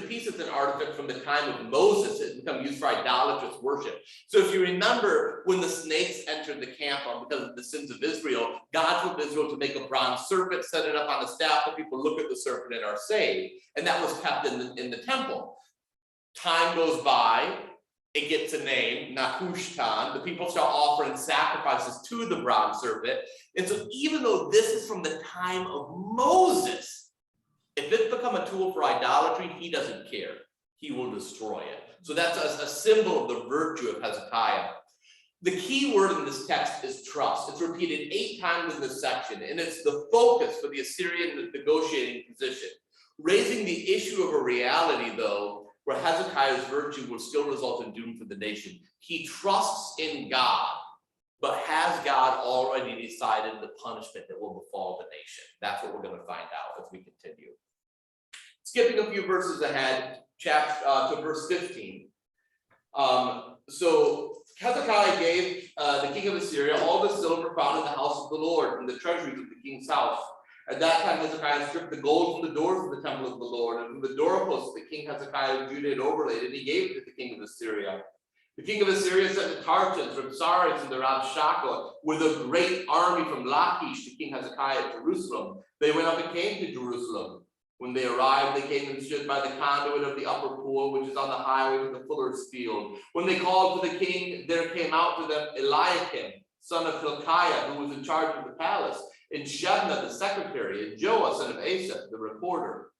pieces an artifact from the time of Moses. It's become used for idolatrous worship. So if you remember, when the snakes entered the camp because of the sins of Israel, God told Israel to make a bronze serpent, set it up on a staff, that people look at the serpent and are saved. And that was kept in the temple. Time goes by, it gets a name, Nehushtan. The people start offering sacrifices to the bronze serpent. And so even though this is from the time of Moses, if it's become a tool for idolatry, he doesn't care. He will destroy it. So that's a symbol of the virtue of Hezekiah. The key word in this text is trust. It's repeated 8 times in this section, and it's the focus for the Assyrian negotiating position, raising the issue of a reality, though, where Hezekiah's virtue will still result in doom for the nation. He trusts in God, but has God already decided the punishment that will befall the nation? That's what we're going to find out as we continue. Skipping a few verses ahead, to verse 15. So Hezekiah gave the king of Assyria all the silver found in the house of the Lord and the treasuries of the king's house. At that time, Hezekiah stripped the gold from the doors of the temple of the Lord, and from the doorposts that King Hezekiah of Judah had overlaid, and he gave it to the king of Assyria. The king of Assyria sent the Tartans from Saris and the Rabshakeh with a great army from Lachish to King Hezekiah at Jerusalem. They went up and came to Jerusalem. When they arrived, they came and stood by the conduit of the upper pool, which is on the highway to the fuller's field. When they called to the king, there came out to them Eliakim, son of Hilkiah, who was in charge of the palace, and Shebna, the secretary, and Joah, son of Asaph, the recorder.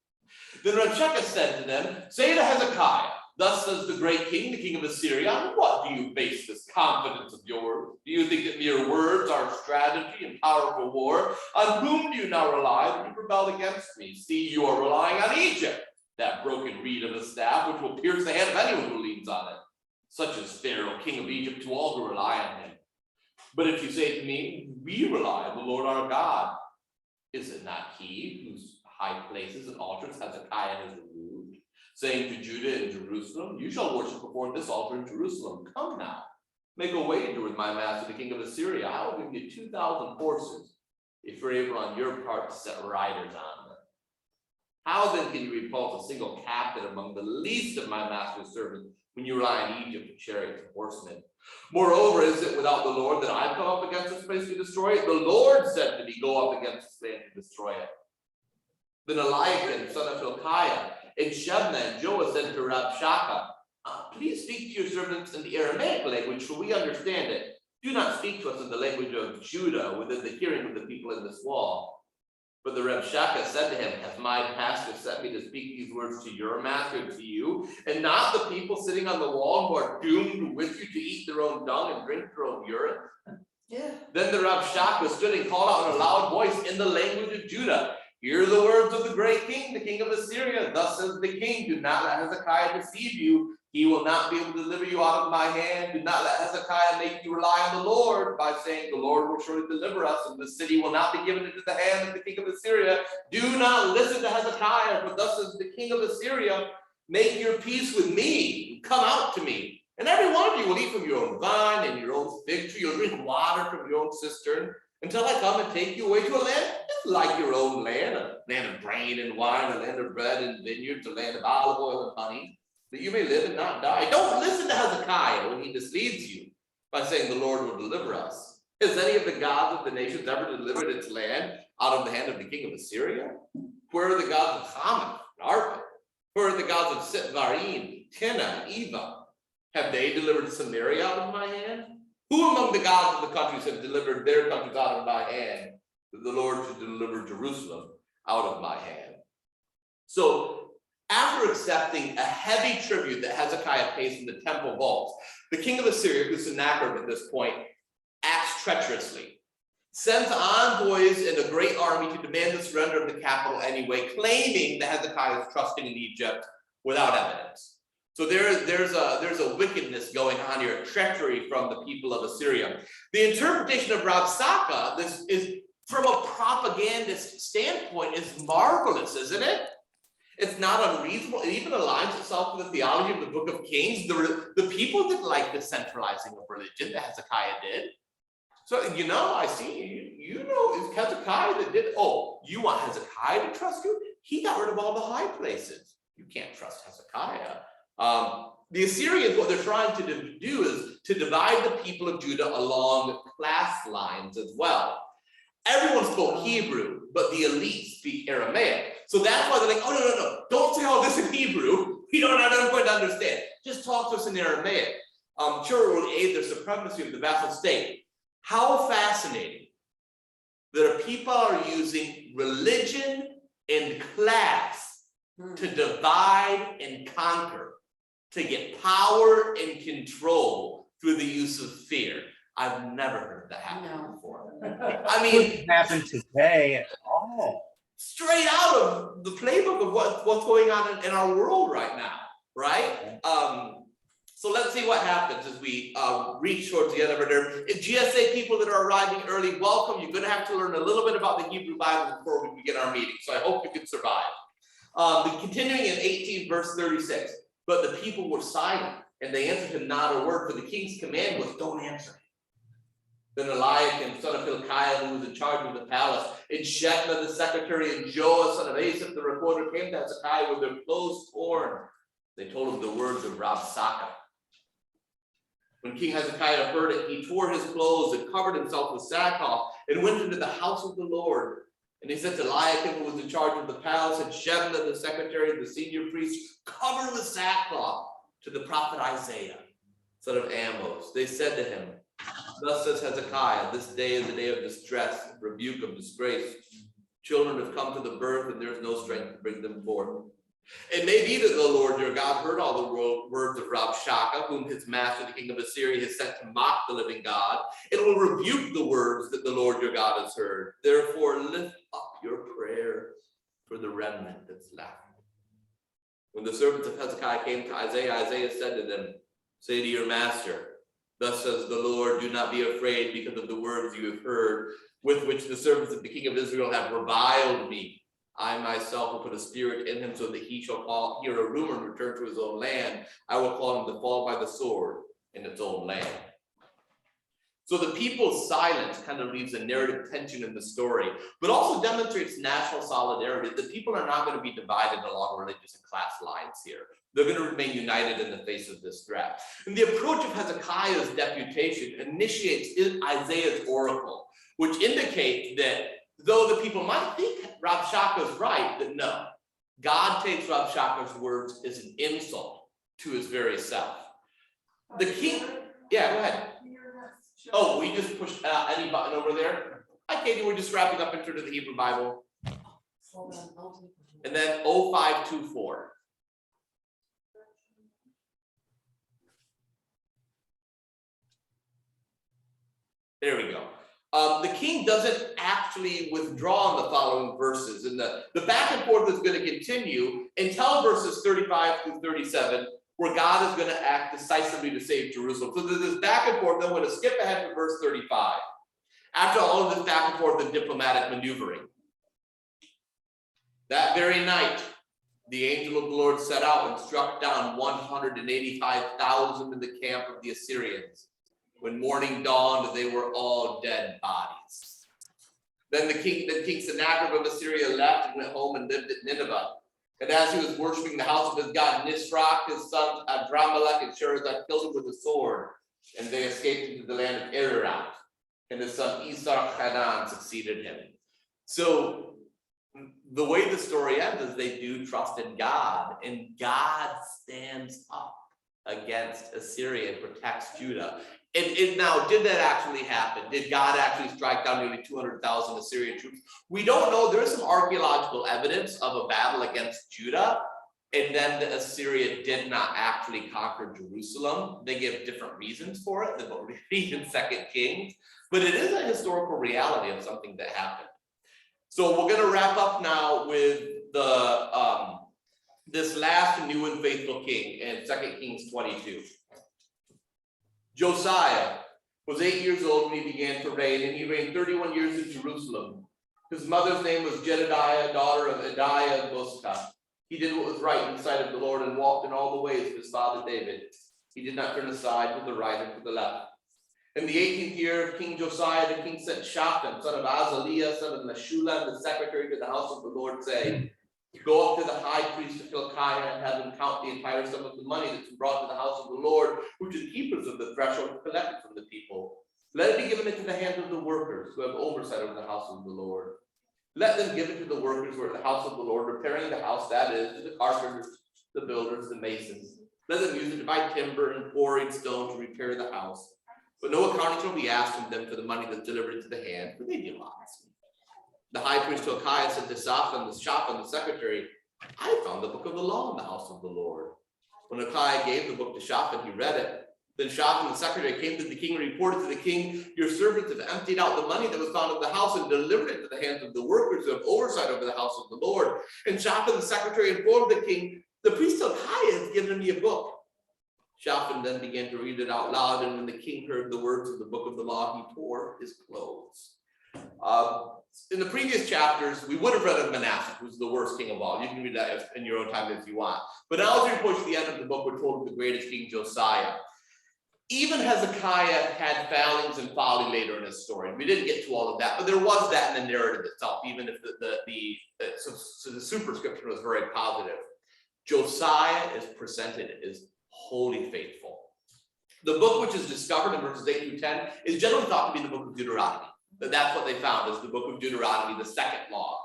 Then Rabshakeh said to them, "Say to Hezekiah, Thus says the great king, the king of Assyria, on what do you base this confidence of yours? Do you think that mere words are strategy and power for war? On whom do you now rely that you rebelled against me? See, you are relying on Egypt, that broken reed of a staff, which will pierce the hand of anyone who leans on it. Such as Pharaoh, king of Egypt, to all who rely on him. But if you say to me, we rely on the Lord our God, is it not he whose high places and altars Hezekiah has removed, saying to Judah and Jerusalem, you shall worship before this altar in Jerusalem. Come now, make a wager with my master, the king of Assyria. I will give you 2,000 horses, if you're able on your part to set riders on them. How then can you repulse a single captain among the least of my master's servants when you rely on Egypt and chariots and horsemen? Moreover, is it without the Lord that I come up against this place to destroy it? The Lord said to me, go up against this land to destroy it. Then Eliakim, son of Hilkiah, and Shebna and Joah said to Rabshakeh, please speak to your servants in the Aramaic language, for we understand it. Do not speak to us in the language of Judah, within the hearing of the people in this wall. But the Rabshakeh said to him, has my master sent me to speak these words to your master and to you, and not the people sitting on the wall who are doomed with you to eat their own dung and drink their own urine? Yeah. Then the Rabshakeh stood and called out in a loud voice in the language of Judah, hear the words of the great king, the king of Assyria. Thus says the king, do not let Hezekiah deceive you. He will not be able to deliver you out of my hand. Do not let Hezekiah make you rely on the Lord by saying, the Lord will surely deliver us, and the city will not be given into the hand of the king of Assyria. Do not listen to Hezekiah, for thus says the king of Assyria, make your peace with me, and come out to me. And every one of you will eat from your own vine and your own fig tree. You'll drink water from your own cistern, until I come and take you away to a land like your own land, a land of grain and wine, a land of bread and vineyards, a land of olive oil and honey, that you may live and not die. Don't listen to Hezekiah when he misleads you by saying the Lord will deliver us. Has any of the gods of the nations ever delivered its land out of the hand of the king of Assyria? Where are the gods of Hamath and Arpad? Where are the gods of Sitvarim, Tinna, and Eva? Have they delivered Samaria out of my hand? Who among the gods of the countries have delivered their countries out of my hand? That the Lord should deliver Jerusalem out of my hand. So after accepting a heavy tribute that Hezekiah pays in the temple vaults, the king of Assyria, who's Sennacherib at this point, acts treacherously, sends envoys and a great army to demand the surrender of the capital anyway, claiming that Hezekiah is trusting in Egypt without evidence. So there's a wickedness going on here, a treachery from the people of Assyria. The interpretation of Rabshakeh, this is from a propagandist standpoint, is marvelous, isn't it? It's not unreasonable. It even aligns itself with the theology of the book of Kings. The people didn't like the centralizing of religion that Hezekiah did. So, I see, it's Hezekiah that did. Oh, you want Hezekiah to trust you? He got rid of all the high places. You can't trust Hezekiah. The Assyrians, what they're trying to do is to divide the people of Judah along class lines as well. Everyone spoke Hebrew, but the elite speak Aramaic. So that's why they're like, oh, no, don't say all this in Hebrew. We don't know going to understand. Just talk to us in Aramaic. Sure, it will aid the supremacy of the vassal state. How fascinating that our people are using religion and class to divide and conquer, to get power and control through the use of fear. I've never heard that happen before. I mean, Couldn't happen today at all. Straight out of the playbook of what's going on in our world right now, right? So let's see what happens as we reach towards the end of our term. If GSA people that are arriving early, welcome. You're going to have to learn a little bit about the Hebrew Bible before we begin our meeting. So I hope you can survive. Continuing in 18 verse 36, but the people were silent and they answered him not a word, for the king's command was don't answer him. Then Eliakim, son of Hilkiah, who was in charge of the palace, and Shebna, the secretary, and Joah, son of Asaph, the recorder, came to Hezekiah with their clothes torn. They told him the words of Rabshakeh. When King Hezekiah heard it, he tore his clothes and covered himself with sackcloth and went into the house of the Lord. And he said to Eliakim, who was in charge of the palace, and Shebna, the secretary, and the senior priest, covered with sackcloth, to the prophet Isaiah, son of Amos. They said to him, thus says Hezekiah, this day is a day of distress, rebuke of disgrace. Children have come to the birth, and there is no strength to bring them forth. It may be that the Lord your God heard all the words of Rabshakeh, whom his master, the king of Assyria, has sent to mock the living God, and will rebuke the words that the Lord your God has heard. Therefore, lift up your prayer for the remnant that's left. When the servants of Hezekiah came to Isaiah, Isaiah said to them, say to your master, thus says the Lord, do not be afraid because of the words you have heard, with which the servants of the king of Israel have reviled me. I myself will put a spirit in him so that he shall hear a rumor and return to his own land. I will call him to fall by the sword in its own land. So the people's silence kind of leaves a narrative tension in the story, but also demonstrates national solidarity. The people are not going to be divided along religious and class lines here. They're going to remain united in the face of this threat. And the approach of Hezekiah's deputation initiates Isaiah's oracle, which indicates that though the people might think Rabshakeh is right, that no, God takes Rabshakeh's words as an insult to his very self. The king, yeah, go ahead. Oh, we just pushed any button over there. Hi, Katie, we're just wrapping up into the Hebrew Bible. And then 0524. There we go. The king doesn't actually withdraw in the following verses, and the back and forth is going to continue until verses 35 through 37, where God is going to act decisively to save Jerusalem. So there's this back and forth. Then we're going to skip ahead to verse 35. After all of this back and forth and diplomatic maneuvering, that very night, the angel of the Lord set out and struck down 185,000 in the camp of the Assyrians. When morning dawned, they were all dead bodies. Then King Sennacherib of Assyria left and went home and lived at Nineveh. And as he was worshiping the house of his god Nisroch, his sons Adramelech and Sharezer killed him with a sword, and they escaped into the land of Ararat. And his son Esarhaddon succeeded him. So the way the story ends is they do trust in God, and God stands up against Assyria and protects Judah. And now, did that actually happen? Did God actually strike down nearly 200,000 Assyrian troops? We don't know. There is some archaeological evidence of a battle against Judah, and then the Assyria did not actually conquer Jerusalem. They give different reasons for it than what we read in 2 Kings, but it is a historical reality of something that happened. So we're going to wrap up now with the this last new and faithful king in 2 Kings 22. Josiah was 8 years old when he began to reign, and he reigned 31 years in Jerusalem. His mother's name was Jedidiah, daughter of Adiah of Bosca. He did what was right in the sight of the Lord and walked in all the ways of his father David. He did not turn aside to the right or to the left. In the 18th year of King Josiah, the king sent Shaphan, son of Azaliah, son of Meshullam, the secretary to the house of the Lord, saying, go up to the high priest of Hilkiah and have him count the entire sum of the money that's brought to the house of the Lord, which the keepers of the threshold have collected from the people. Let it be given into the hands of the workers who have oversight over the house of the Lord. Let them give it to the workers who are at the house of the Lord, repairing the house, that is, to the carpenters, the builders, the masons. Let them use it to buy timber and quarried stone to repair the house. But no accounting shall be asked from them for the money that's delivered into the hand, for they deal honestly. The high priest Hilkiah said to Shaphan, the secretary, I found the book of the law in the house of the Lord. When Hilkiah gave the book to Shaphan, he read it. Then Shaphan, the secretary, came to the king and reported to the king, your servants have emptied out the money that was found in the house and delivered it to the hands of the workers who have oversight over the house of the Lord. And Shaphan, the secretary, informed the king, the priest Hilkiah has given me a book. Shaphan then began to read it out loud, and when the king heard the words of the book of the law, he tore his clothes. In the previous chapters, we would have read of Manasseh, who's the worst king of all. You can read that in your own time if you want. But now as we approach the end of the book, we're told of the greatest king, Josiah. Even Hezekiah had failings and folly later in his story. We didn't get to all of that, but there was that in the narrative itself, even if the superscription was very positive. Josiah is presented as wholly faithful. The book, which is discovered in verses 8 through 10, is generally thought to be the book of Deuteronomy. That's what they found, is the book of Deuteronomy, the second law.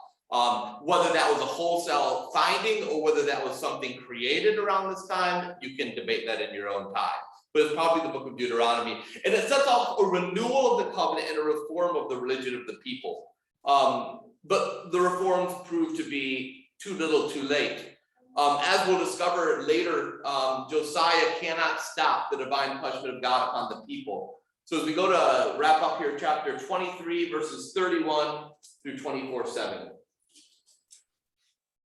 Whether that was a wholesale finding or whether that was something created around this time, you can debate that in your own time. But it's probably the book of Deuteronomy. And it sets off a renewal of the covenant and a reform of the religion of the people. But the reforms proved to be too little too late. As we'll discover later, Josiah cannot stop the divine punishment of God upon the people. So as we go to wrap up here, chapter 23, verses 31 through 24:7.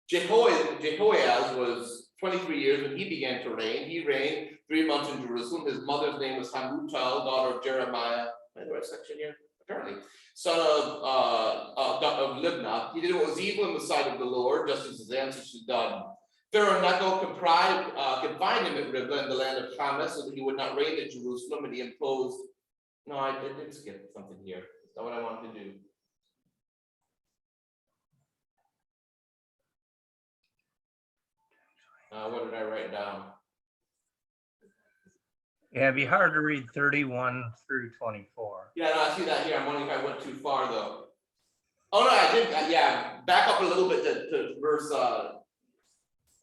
Jehoahaz was 23 years when he began to reign. He reigned 3 months in Jerusalem. His mother's name was Hamutal, daughter of Jeremiah. Am I in the right section here? Apparently. Son of Libnah. He did what was evil in the sight of the Lord, just as his ancestors had done. Pharaoh Necho confined him at Riblah in the land of Hamath so that he would not reign at Jerusalem, and he imposed. No, I did skip something here. That's not what I wanted to do. What did I write down? Yeah, it'd be hard to read 31 through 24. Yeah, no, I see that here. I'm wondering if I went too far though. Oh no, I did. Yeah, back up a little bit to verse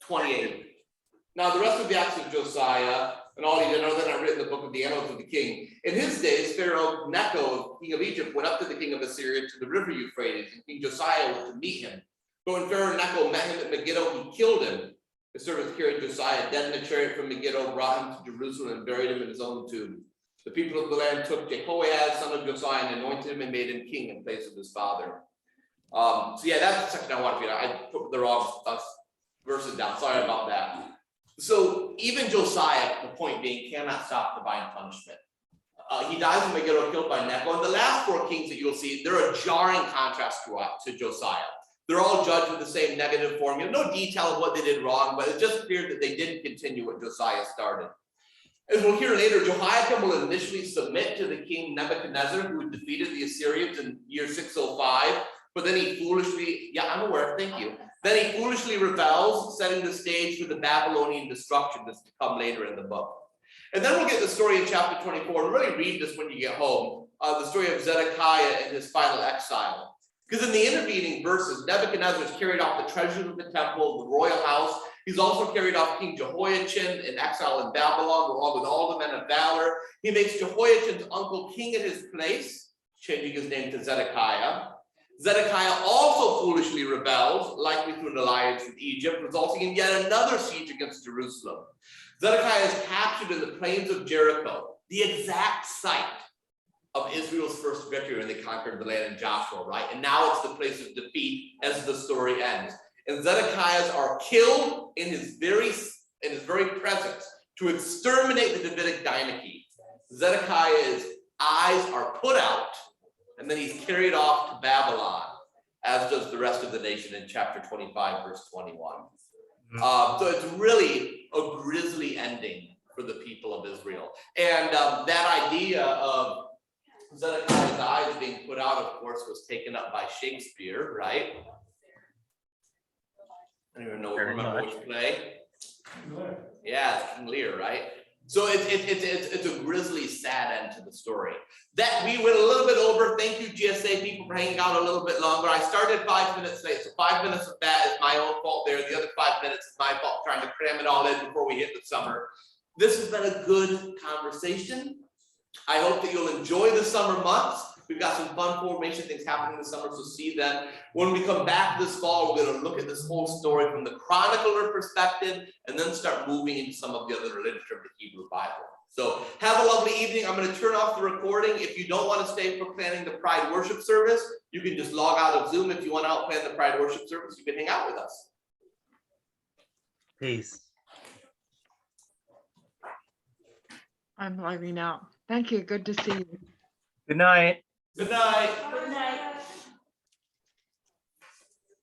28. Now the rest of the acts of Josiah and all he did, other than I written in the book of the annals of the king. In his days, Pharaoh Necho, king of Egypt, went up to the king of Assyria to the river Euphrates, and King Josiah went to meet him. But when Pharaoh Necho met him at Megiddo, he killed him. His servants carried Josiah dead in a chariot from Megiddo, brought him to Jerusalem, and buried him in his own tomb. The people of the land took Jehoahaz, son of Josiah, and anointed him and made him king in place of his father. So yeah, that's the section I want to read. I put the wrong verses down. Sorry about that. So even Josiah, the point being, cannot stop divine punishment. He dies in Megiddo, killed by Necho. And the last 4 kings that you'll see, they're a jarring contrast to Josiah. They're all judged with the same negative formula. No detail of what they did wrong, but it's just clear that they didn't continue what Josiah started. As we'll hear later, Jehoiakim will initially submit to the king Nebuchadnezzar, who defeated the Assyrians in year 605, but then he foolishly, I'm aware, thank you. Then he foolishly rebels, setting the stage for the Babylonian destruction that's to come later in the book. And then we'll get the story in chapter 24, and really read this when you get home, the story of Zedekiah and his final exile. Because in the intervening verses, Nebuchadnezzar has carried off the treasures of the temple, the royal house. He's also carried off King Jehoiachin in exile in Babylon, along with all the men of valor. He makes Jehoiachin's uncle king in his place, changing his name to Zedekiah. Zedekiah also foolishly rebels, likely through an alliance with Egypt, resulting in yet another siege against Jerusalem. Zedekiah is captured in the plains of Jericho, the exact site of Israel's first victory when they conquered the land in Joshua, right? And now it's the place of defeat as the story ends. And Zedekiah's are killed in his very presence to exterminate the Davidic dynasty. Zedekiah's eyes are put out, and then he's carried off to Babylon, as does the rest of the nation in chapter 25, verse 21. So it's really a grisly ending for the people of Israel. And that idea of Zedekiah's eyes being put out, of course, was taken up by Shakespeare, right? I don't even know, remember which play? Yeah, it's King Lear, right? So it's a grisly, sad end to the story. That we went a little bit over. Thank you, GSA people, for hanging out a little bit longer. I started 5 minutes late, so 5 minutes of that is my own fault there. The other 5 minutes is my fault trying to cram it all in before we hit the summer. This has been a good conversation. I hope that you'll enjoy the summer months. We've got some fun formation things happening this summer, so see them. When we come back this fall, we're going to look at this whole story from the chronicler perspective and then start moving into some of the other literature of the Hebrew Bible. So have a lovely evening. I'm going to turn off the recording. If you don't want to stay for planning the Pride worship service, you can just log out of Zoom. If you want to outplan the Pride worship service, you can hang out with us. Peace. I'm logging out. Thank you. Good to see you. Good night. Good night. Good night.